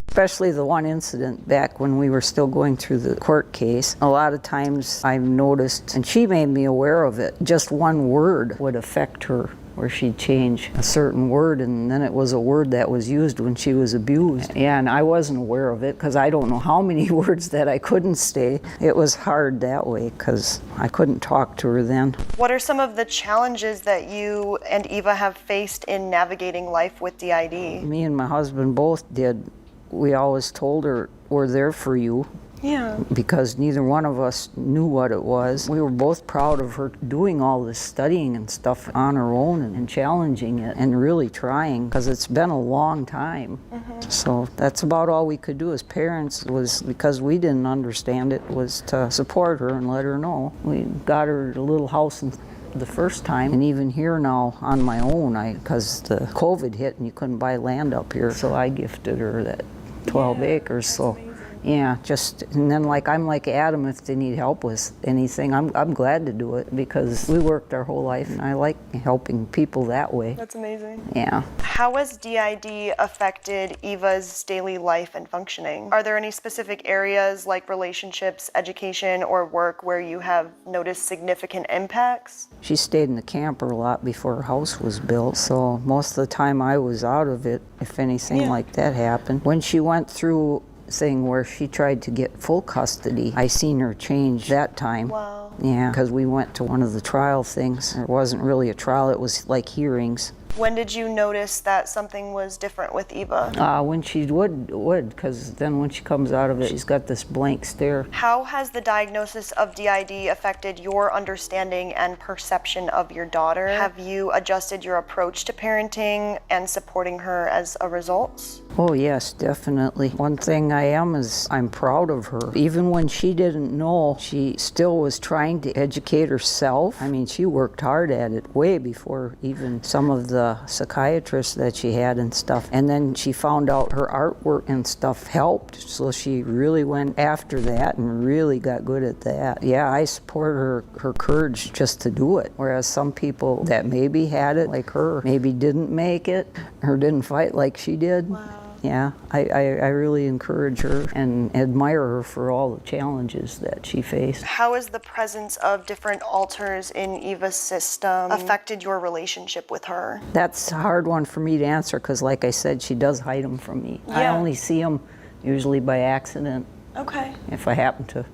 Especially the one incident back when we were still going through the court case. A lot of times I've noticed, and she made me aware of it, just one word would affect her, where she'd change a certain word, and then it was a word that was used when she was abused. And I wasn't aware of it because I don't know how many words that I couldn't say. It was hard that way because I couldn't talk to her then. What are some of the challenges that you and Eva have faced in navigating life with DID? Me and my husband both did. We always told her, we're there for you. Yeah. Because neither one of us knew what it was. We were both proud of her doing all this studying and stuff on her own and challenging it and really trying, because it's been a long time. So that's about all we could do as parents, was because we didn't understand it, was to support her and let her know. We got her a little house the first time, and even here now on my own, because the COVID hit and you couldn't buy land up here, so I gifted her that 12 acres. So yeah, and then I'm like Adam, if they need help with anything, I'm glad to do it, because we worked our whole life and I like helping people that way. That's amazing. Yeah. How has DID affected Eva's daily life and functioning? Are there any specific areas like relationships, education, or work where you have noticed significant impacts? She stayed in the camper a lot before her house was built, so most of the time I was out of it if anything like that happened. When she went through thing where she tried to get full custody, I seen her change that time. Wow. Yeah, because we went to one of the trial things. It wasn't really a trial, it was like hearings. When did you notice that something was different with Eva? When she would, because then when she comes out of it, she's got this blank stare. How has the diagnosis of DID affected your understanding and perception of your daughter? Have you adjusted your approach to parenting and supporting her as a result? Oh yes, definitely. One thing I am is I'm proud of her. Even when she didn't know, she still was trying to educate herself. I mean, she worked hard at it way before even some of the psychiatrists that she had and stuff. And then she found out her artwork and stuff helped, so she really went after that and really got good at that. Yeah, I support her courage just to do it. Whereas some people that maybe had it, like her, maybe didn't make it or didn't fight like she did. Wow. Yeah, I really encourage her and admire her for all the challenges that she faced. How has the presence of different alters in Eva's system affected your relationship with her? That's a hard one for me to answer because, like I said, she does hide them from me. I Yeah. only see them usually by accident. Okay. If I happen to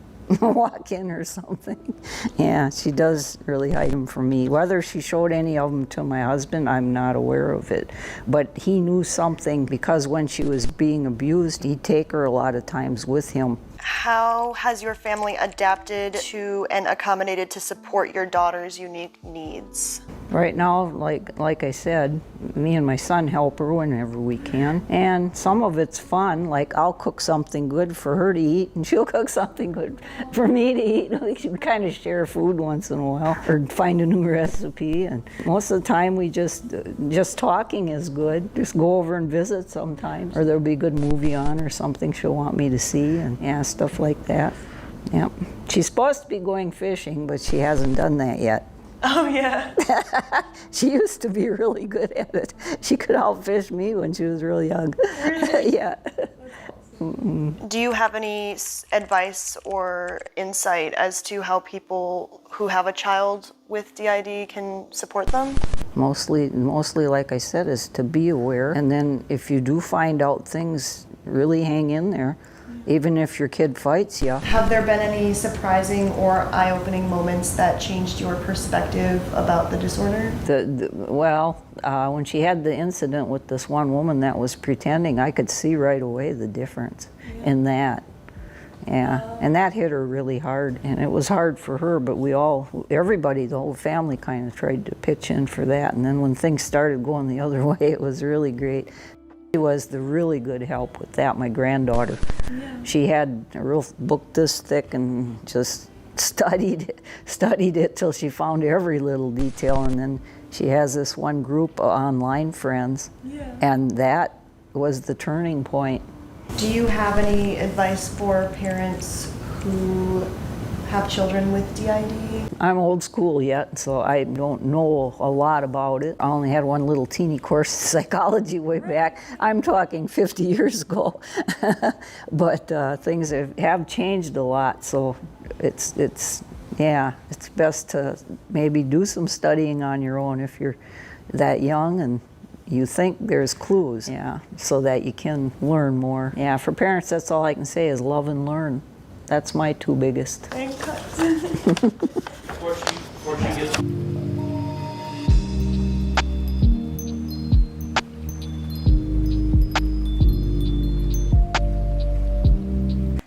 walk in or something. Yeah, she does really hide them from me. Whether she showed any of them to my husband, I'm not aware of it. But he knew something because when she was being abused, he'd take her a lot of times with him. How has your family adapted to and accommodated to support your daughter's unique needs? Right now, like I said, me and my son help her whenever we can. And some of it's fun, like I'll cook something good for her to eat and she'll cook something good for me to eat. We can kind of share food once in a while or find a new recipe. And most of the time we just talking is good. Just go over and visit sometimes. Or there'll be a good movie on or something she'll want me to see, and yeah, stuff like that. Yep. She's supposed to be going fishing, but she hasn't done that yet. Oh, yeah. She used to be really good at it. She could outfish me when she was really young. Really? Yeah. Do you have any advice or insight as to how people who have a child with DID can support them? Mostly, like I said, is to be aware. And then if you do find out things, really hang in there. Even if your kid fights you. Have there been any surprising or eye-opening moments that changed your perspective about the disorder? When she had the incident with this one woman that was pretending, I could see right away the difference in that. Yeah, and that hit her really hard, and it was hard for her, but everybody, the whole family kind of tried to pitch in for that, and then when things started going the other way, it was really great. She was the really good help with that, my granddaughter. Yeah. She had a real book this thick and just studied it till she found every little detail, and then she has this one group of online friends, and that was the turning point. Do you have any advice for parents who have children with DID? I'm old school yet, so I don't know a lot about it. I only had one little teeny course in psychology way back. I'm talking 50 years ago. But things have changed a lot, so it's best to maybe do some studying on your own if you're that young and you think there's clues, so that you can learn more. Yeah, for parents, that's all I can say is love and learn. That's my two biggest.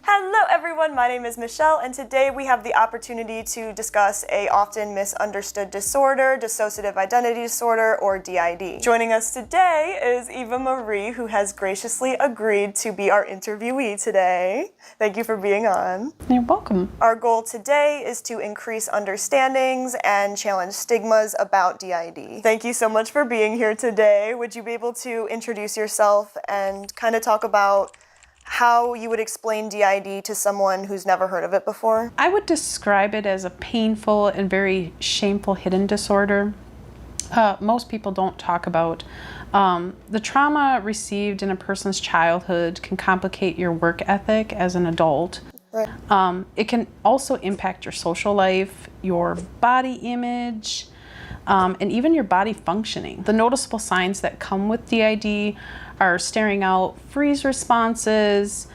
Hello everyone, my name is Michelle, and today we have the opportunity to discuss a often misunderstood disorder, dissociative identity disorder, or DID. Joining us today is Eva Marie, who has graciously agreed to be our interviewee today. Thank you for being on. You're welcome. Our goal today is to increase understandings and challenge stigmas about DID. Thank you so much for being here today. Would you be able to introduce yourself and kind of talk about how you would explain DID to someone who's never heard of it before? I would describe it as a painful and very shameful hidden disorder. Most people don't talk about. The trauma received in a person's childhood can complicate your work ethic as an adult. Right. It can also impact your social life, your body image, and even your body functioning. The noticeable signs that come with DID are staring out, freeze responses,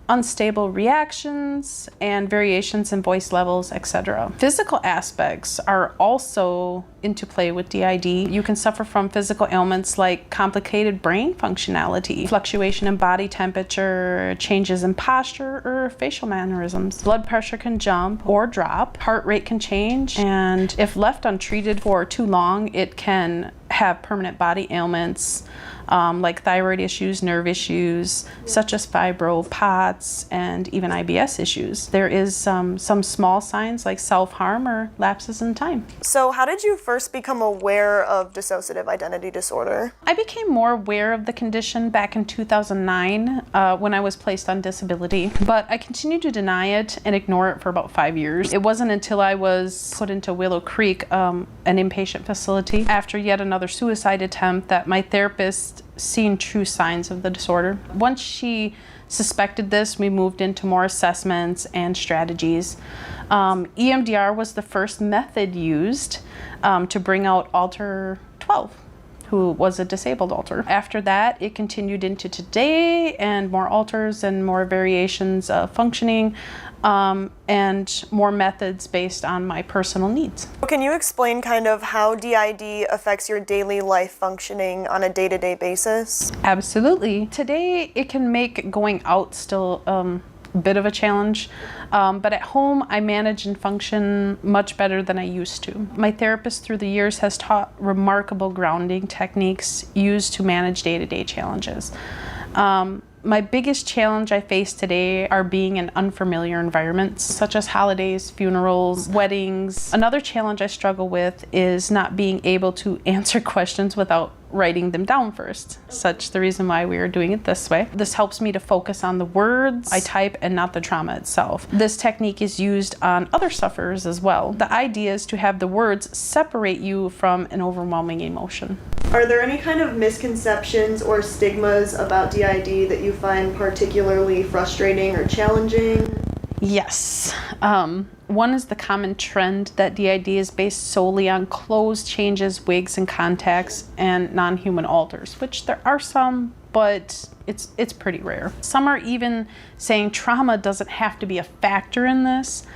unstable reactions, and variations in voice levels, etc. Physical aspects are also into play with DID. You can suffer from physical ailments like complicated brain functionality, fluctuation in body temperature, changes in posture, or facial mannerisms. Blood pressure can jump or drop, heart rate can change, and if left untreated for too long, it can have permanent body ailments like thyroid issues, nerve issues, such as fibro, POTS, and even IBS issues. There is some small signs like self-harm or lapses in time. So how did you first become aware of dissociative identity disorder? I became more aware of the condition back in 2009 when I was placed on disability, but I continued to deny it and ignore it for about 5 years. It wasn't until I was put into Willow Creek, an inpatient facility, after yet another suicide attempt that my therapist seen true signs of the disorder. Once she suspected this, we moved into more assessments and strategies. EMDR was the first method used to bring out Alter 12. who was a disabled alter. After that, it continued into today, and more alters and more variations of functioning, and more methods based on my personal needs. Can you explain kind of how DID affects your daily life functioning on a day-to-day basis? Absolutely. Today, it can make going out still a bit of a challenge, but at home, I manage and function much better than I used to. My therapist through the years has taught remarkable grounding techniques used to manage day-to-day challenges. My biggest challenge I face today are being in unfamiliar environments, such as holidays, funerals, weddings. Another challenge I struggle with is not being able to answer questions without writing them down first. Such the reason why we are doing it this way. This helps me to focus on the words I type and not the trauma itself. This technique is used on other sufferers as well. The idea is to have the words separate you from an overwhelming emotion. Are there any kind of misconceptions or stigmas about DID that you find particularly frustrating or challenging? Yes. One is the common trend that DID is based solely on clothes changes, wigs, and contacts, and non-human alters, which there are some, but it's pretty rare. Some are even saying trauma doesn't have to be a factor in this.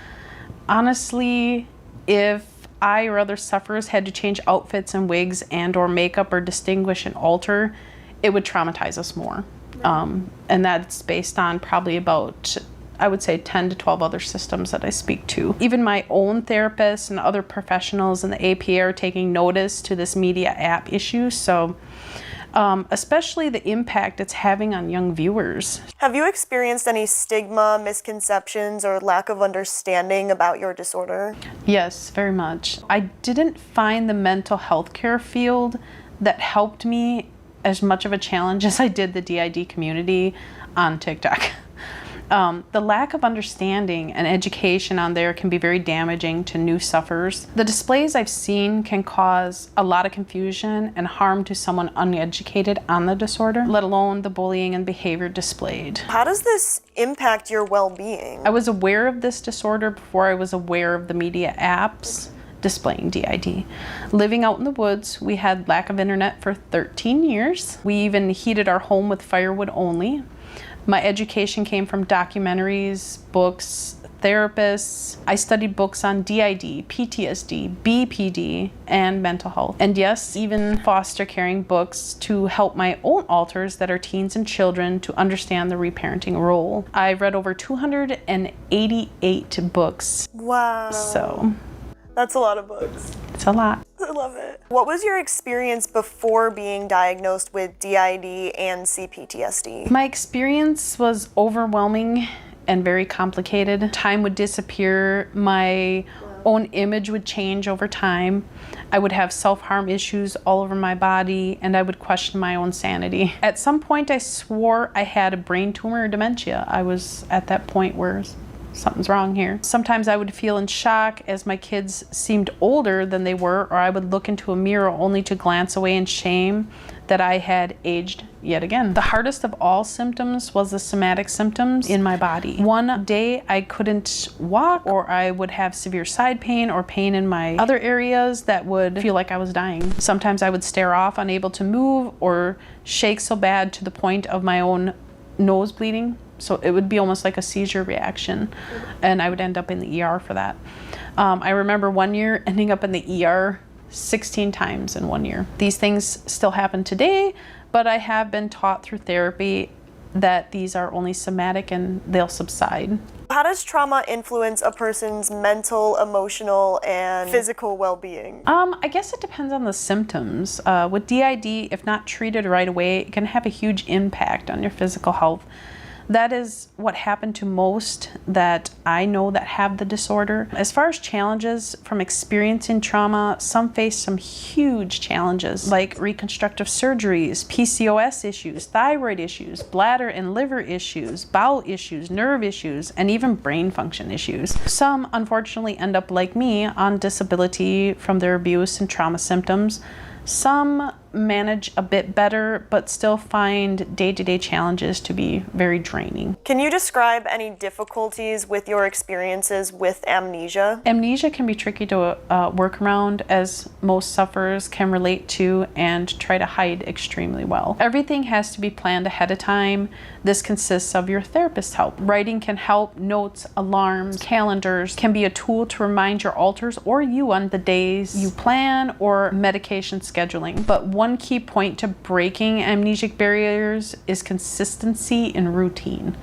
Honestly, if I or other sufferers had to change outfits and wigs and or makeup or distinguish an alter, it would traumatize us more. And that's based on probably about, I would say, 10 to 12 other systems that I speak to. Even my own therapist and other professionals in the APA are taking notice to this media app issue. So especially the impact it's having on young viewers. Have you experienced any stigma, misconceptions, or lack of understanding about your disorder? Yes, very much. I didn't find the mental health care field that helped me as much of a challenge as I did the DID community on TikTok. The lack of understanding and education on there can be very damaging to new sufferers. The displays I've seen can cause a lot of confusion and harm to someone uneducated on the disorder, let alone the bullying and behavior displayed. How does this impact your well-being? I was aware of this disorder before I was aware of the media apps displaying DID. Living out in the woods, we had lack of internet for 13 years. We even heated our home with firewood only. My education came from documentaries, books, therapists. I studied books on DID, PTSD, BPD, and mental health. And yes, even foster caring books to help my own alters that are teens and children to understand the reparenting role. I read over 288 books. Wow. So that's a lot of books. It's a lot. I love it. What was your experience before being diagnosed with DID and CPTSD? My experience was overwhelming and very complicated. Time would disappear. My own image would change over time. I would have self-harm issues all over my body, and I would question my own sanity. At some point, I swore I had a brain tumor or dementia. I was at that point where something's wrong here. Sometimes I would feel in shock as my kids seemed older than they were, or I would look into a mirror only to glance away in shame that I had aged yet again. The hardest of all symptoms was the somatic symptoms in my body. One day I couldn't walk, or I would have severe side pain or pain in my other areas that would feel like I was dying. Sometimes I would stare off, unable to move, or shake so bad to the point of my own nose bleeding. So it would be almost like a seizure reaction, and I would end up in the ER for that. I remember one year ending up in the ER 16 times in 1 year. These things still happen today, but I have been taught through therapy that these are only somatic and they'll subside. How does trauma influence a person's mental, emotional, and physical well-being? I guess it depends on the symptoms. With DID, if not treated right away, it can have a huge impact on your physical health. That is what happened to most that I know that have the disorder. As far as challenges from experiencing trauma, some face some huge challenges like reconstructive surgeries, PCOS issues, thyroid issues, bladder and liver issues, bowel issues, nerve issues, and even brain function issues. Some unfortunately end up like me on disability from their abuse and trauma symptoms. Some manage a bit better, but still find day-to-day challenges to be very draining. Can you describe any difficulties with your experiences with amnesia? Amnesia can be tricky to work around, as most sufferers can relate to and try to hide extremely well. Everything has to be planned ahead of time. This consists of your therapist's help. Writing can help. Notes, alarms, calendars can be a tool to remind your alters or you on the days you plan, or medication scheduling. But one key point to breaking amnesic barriers is consistency and routine.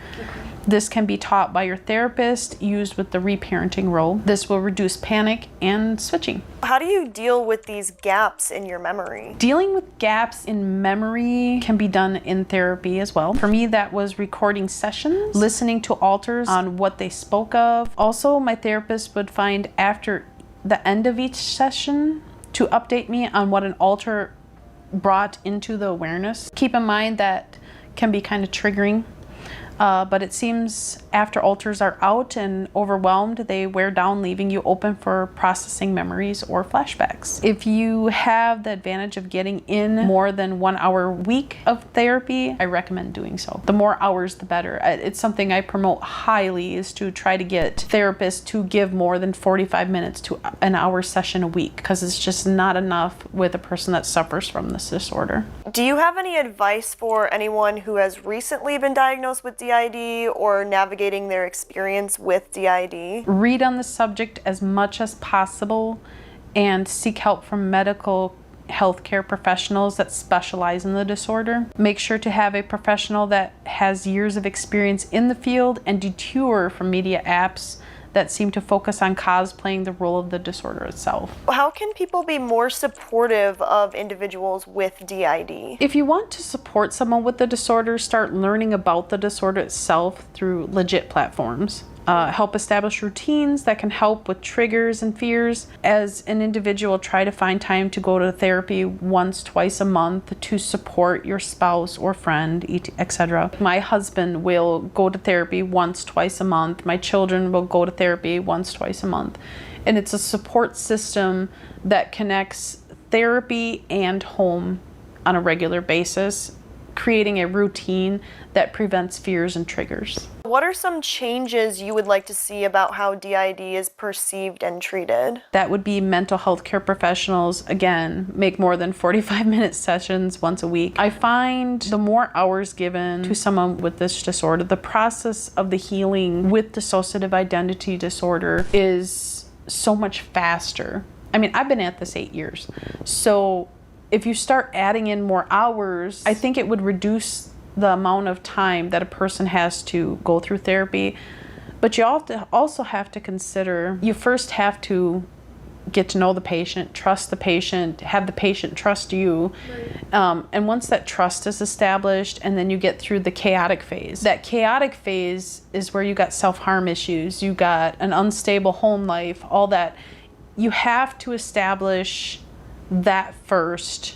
This can be taught by your therapist, used with the reparenting role. This will reduce panic and switching. How do you deal with these gaps in your memory? Dealing with gaps in memory can be done in therapy as well. For me, that was recording sessions, listening to alters on what they spoke of. Also, my therapist would find after the end of each session to update me on what an alter brought into the awareness. Keep in mind that can be kind of triggering. But it seems after alters are out and overwhelmed, they wear down, leaving you open for processing memories or flashbacks. If you have the advantage of getting in more than 1 hour a week of therapy, I recommend doing so. The more hours, the better. It's something I promote highly, is to try to get therapists to give more than 45 minutes to an hour session a week, because it's just not enough with a person that suffers from this disorder. Do you have any advice for anyone who has recently been diagnosed with DID or navigating their experience with DID? Read on the subject as much as possible and seek help from medical healthcare professionals that specialize in the disorder. Make sure to have a professional that has years of experience in the field, and detour from media apps that seem to focus on cosplaying the role of the disorder itself. How can people be more supportive of individuals with DID? If you want to support someone with the disorder, start learning about the disorder itself through legit platforms. Help establish routines that can help with triggers and fears. As an individual, try to find time to go to therapy once, twice a month to support your spouse or friend, etc. My husband will go to therapy once, twice a month. My children will go to therapy once, twice a month. And it's a support system that connects therapy and home on a regular basis, creating a routine that prevents fears and triggers. What are some changes you would like to see about how DID is perceived and treated? That would be mental health care professionals, again, make more than 45-minute sessions once a week. I find the more hours given to someone with this disorder, the process of the healing with dissociative identity disorder is so much faster. I mean, I've been at this 8 years. So if you start adding in more hours, I think it would reduce the amount of time that a person has to go through therapy. But you also have to consider, you first have to get to know the patient, trust the patient, have the patient trust you. Right. And once that trust is established, and then you get through the chaotic phase. That chaotic phase is where you got self-harm issues, you got an unstable home life, all that. You have to establish that first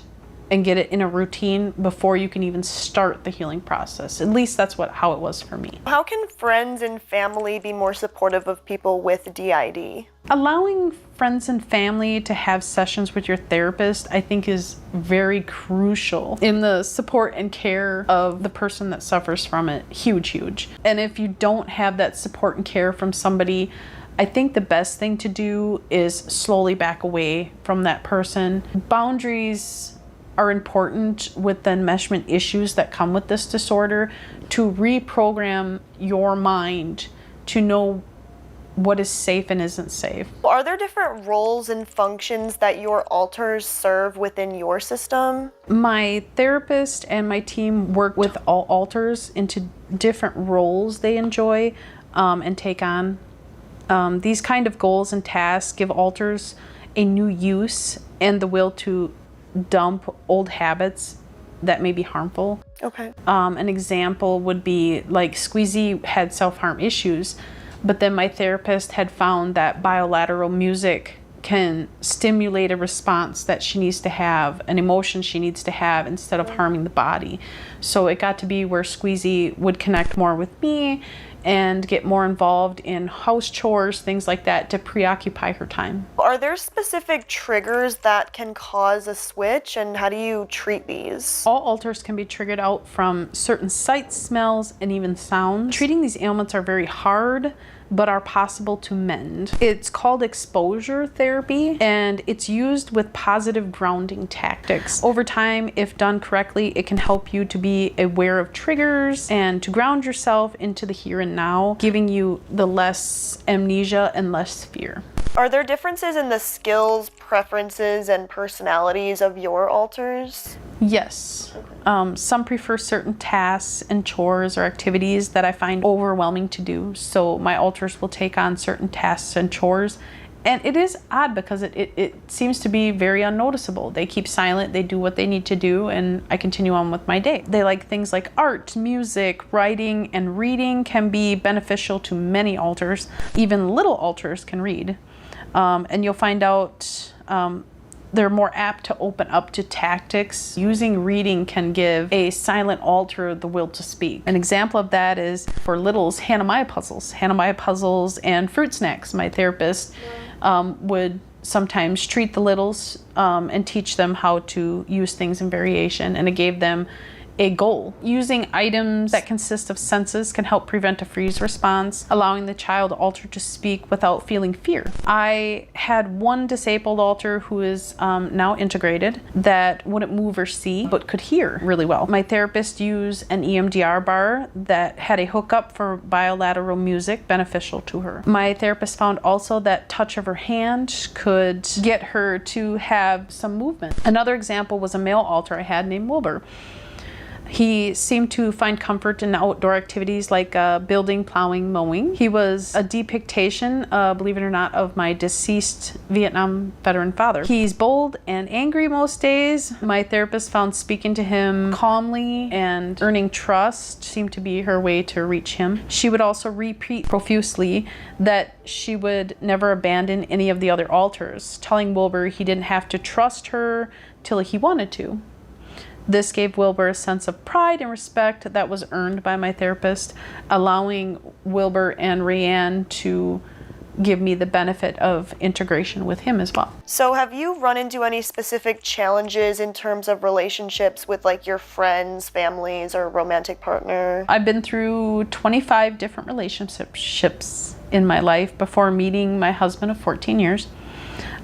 and get it in a routine before you can even start the healing process. At least that's how it was for me. How can friends and family be more supportive of people with DID? Allowing friends and family to have sessions with your therapist, I think, is very crucial in the support and care of the person that suffers from it. Huge, huge. And if you don't have that support and care from somebody, I think the best thing to do is slowly back away from that person. Boundaries are important with the enmeshment issues that come with this disorder, to reprogram your mind to know what is safe and isn't safe. Are there different roles and functions that your alters serve within your system? My therapist and my team work with all alters into different roles they enjoy and take on. These kind of goals and tasks give alters a new use and the will to dump old habits that may be harmful. Okay. An example would be like Squeezy had self-harm issues, but then my therapist had found that bilateral music can stimulate a response that she needs to have, an emotion she needs to have, instead of harming the body. So it got to be where Squeezy would connect more with me and get more involved in house chores, things like that, to preoccupy her time. Are there specific triggers that can cause a switch, and how do you treat these? All alters can be triggered out from certain sights, smells, and even sounds. Treating these ailments are very hard, but are possible to mend. It's called exposure therapy, and it's used with positive grounding tactics. Over time, if done correctly, it can help you to be aware of triggers and to ground yourself into the here and now, giving you the less amnesia and less fear. Are there differences in the skills, preferences, and personalities of your alters? Yes. Some prefer certain tasks and chores or activities that I find overwhelming to do. So my alters will take on certain tasks and chores. And it is odd because it seems to be very unnoticeable. They keep silent, they do what they need to do, and I continue on with my day. They like things like art, music, writing, and reading can be beneficial to many alters. Even little alters can read. And you'll find out they're more apt to open up to tactics. Using reading can give a silent alter the will to speak. An example of that is for littles, Hannah-Maya puzzles and fruit snacks. My therapist would sometimes treat the littles and teach them how to use things in variation, and it gave them a goal. Using items that consist of senses can help prevent a freeze response, allowing the child alter to speak without feeling fear. I had one disabled alter who is now integrated that wouldn't move or see, but could hear really well. My therapist used an EMDR bar that had a hookup for bilateral music, beneficial to her. My therapist found also that touch of her hand could get her to have some movement. Another example was a male alter I had named Wilbur. He seemed to find comfort in outdoor activities like building, plowing, mowing. He was a depiction, believe it or not, of my deceased Vietnam veteran father. He's bold and angry most days. My therapist found speaking to him calmly and earning trust seemed to be her way to reach him. She would also repeat profusely that she would never abandon any of the other alters, telling Wilbur he didn't have to trust her till he wanted to. This gave Wilbur a sense of pride and respect that was earned by my therapist, allowing Wilbur and Rayanne to give me the benefit of integration with him as well. So have you run into any specific challenges in terms of relationships with like your friends, families, or romantic partner? I've been through 25 different relationships in my life before meeting my husband of 14 years.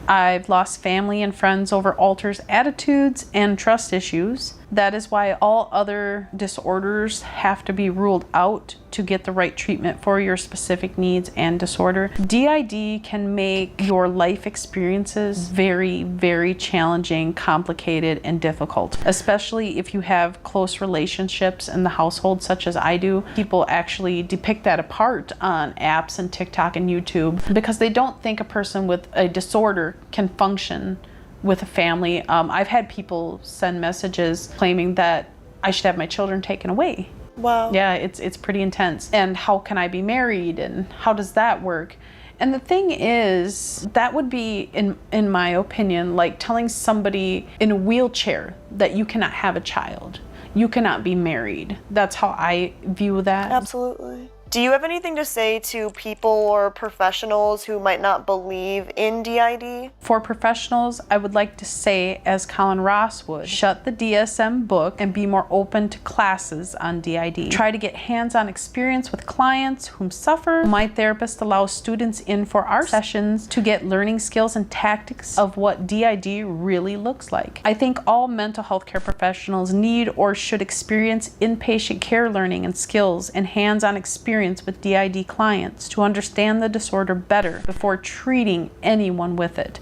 I've lost family and friends over alters' attitudes and trust issues. That is why all other disorders have to be ruled out to get the right treatment for your specific needs and disorder. DID can make your life experiences very, very challenging, complicated, and difficult, especially if you have close relationships in the household, such as I do. People actually depict that apart on apps and TikTok and YouTube because they don't think a person with a disorder can function with a family. I've had people send messages claiming that I should have my children taken away. Wow. Yeah, it's pretty intense. And how can I be married? And how does that work? And the thing is, that would be, in my opinion, like telling somebody in a wheelchair that you cannot have a child. You cannot be married. That's how I view that. Absolutely. Do you have anything to say to people or professionals who might not believe in DID? For professionals, I would like to say, as Colin Ross would, shut the DSM book and be more open to classes on DID. Try to get hands-on experience with clients whom suffer. My therapist allows students in for our sessions to get learning skills and tactics of what DID really looks like. I think all mental health care professionals need or should experience inpatient care learning and skills and hands-on experience with DID clients to understand the disorder better before treating anyone with it.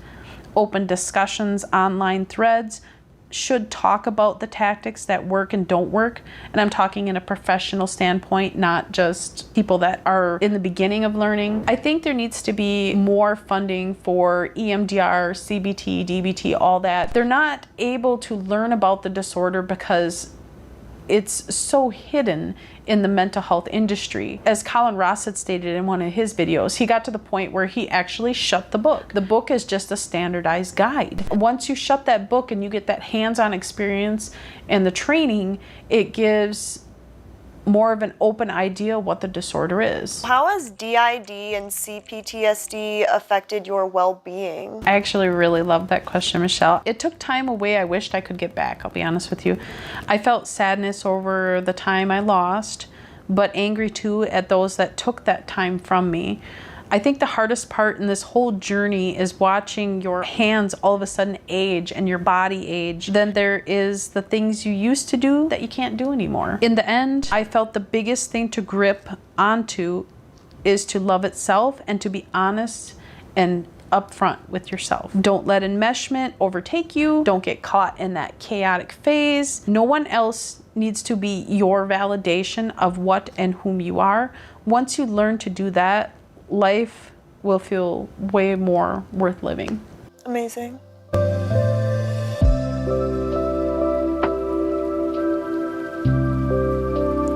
Open discussions, online threads should talk about the tactics that work and don't work. And I'm talking in a professional standpoint, not just people that are in the beginning of learning. I think there needs to be more funding for EMDR, CBT, DBT, all that. They're not able to learn about the disorder because it's so hidden in the mental health industry. As Colin Ross had stated in one of his videos, he got to the point where he actually shut the book. The book is just a standardized guide. Once you shut that book and you get that hands-on experience and the training, it gives more of an open idea what the disorder is. How has DID and CPTSD affected your well-being? I actually really love that question, Michelle. It took time away I wished I could get back, I'll be honest with you. I felt sadness over the time I lost, but angry too at those that took that time from me. I think the hardest part in this whole journey is watching your hands all of a sudden age and your body age. Then there is the things you used to do that you can't do anymore. In the end, I felt the biggest thing to grip onto is to love itself and to be honest and upfront with yourself. Don't let enmeshment overtake you. Don't get caught in that chaotic phase. No one else needs to be your validation of what and whom you are. Once you learn to do that, life will feel way more worth living. Amazing.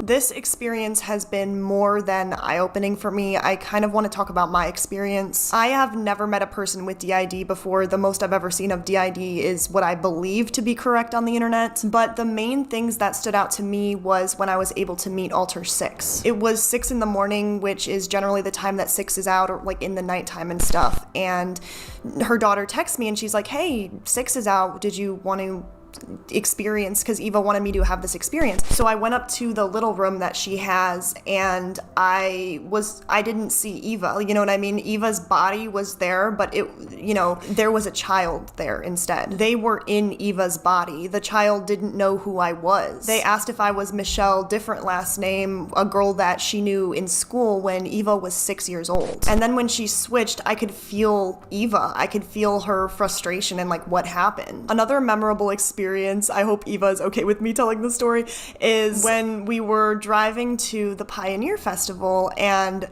This experience has been more than eye-opening for me. I kind of want to talk about my experience. I have never met a person with DID before. The most I've ever seen of DID is what I believe to be correct on the internet. But the main things that stood out to me was when I was able to meet Alter 6. It was 6 in the morning, which is generally the time that 6 is out, or like in the nighttime and stuff. And her daughter texts me and she's like, "Hey, 6 is out. Did you want to experience," because Eva wanted me to have this experience. So I went up to the little room that she has, and I didn't see Eva, you know what I mean? Eva's body was there, but there was a child there instead. They were in Eva's body. The child didn't know who I was. They asked if I was Michelle, different last name, a girl that she knew in school when Eva was 6 years old. And then when she switched, I could feel Eva. I could feel her frustration and like what happened. Another memorable experience, I hope Eva is okay with me telling the story, is when we were driving to the Pioneer Festival and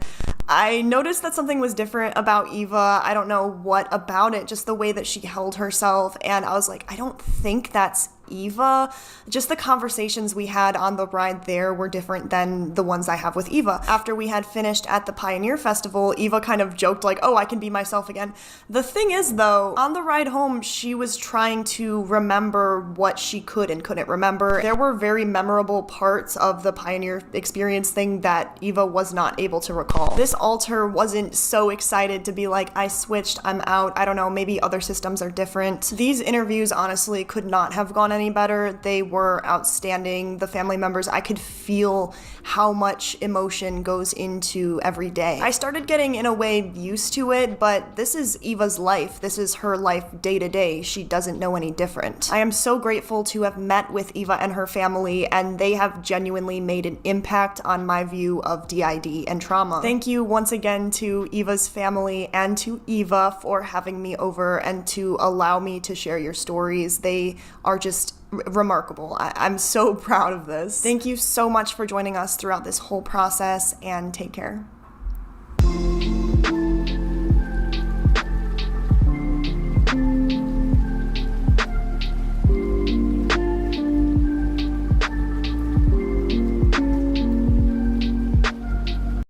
I noticed that something was different about Eva. I don't know what about it, just the way that she held herself. And I was like, I don't think that's Eva. Just the conversations we had on the ride there were different than the ones I have with Eva. After we had finished at the Pioneer Festival, Eva kind of joked like, "Oh, I can be myself again." The thing is though, on the ride home, she was trying to remember what she could and couldn't remember. There were very memorable parts of the Pioneer experience thing that Eva was not able to recall. This Alter wasn't so excited to be like, "I switched, I'm out." I don't know, maybe other systems are different. These interviews honestly could not have gone any better. They were outstanding. The family members, I could feel how much emotion goes into every day. I started getting in a way used to it, but this is Eva's life. This is her life day to day. She doesn't know any different. I am so grateful to have met with Eva and her family, and they have genuinely made an impact on my view of DID and trauma. Thank you once again to Eva's family and to Eva for having me over and to allow me to share your stories. They are just remarkable. I'm so proud of this. Thank you so much for joining us throughout this whole process, and take care.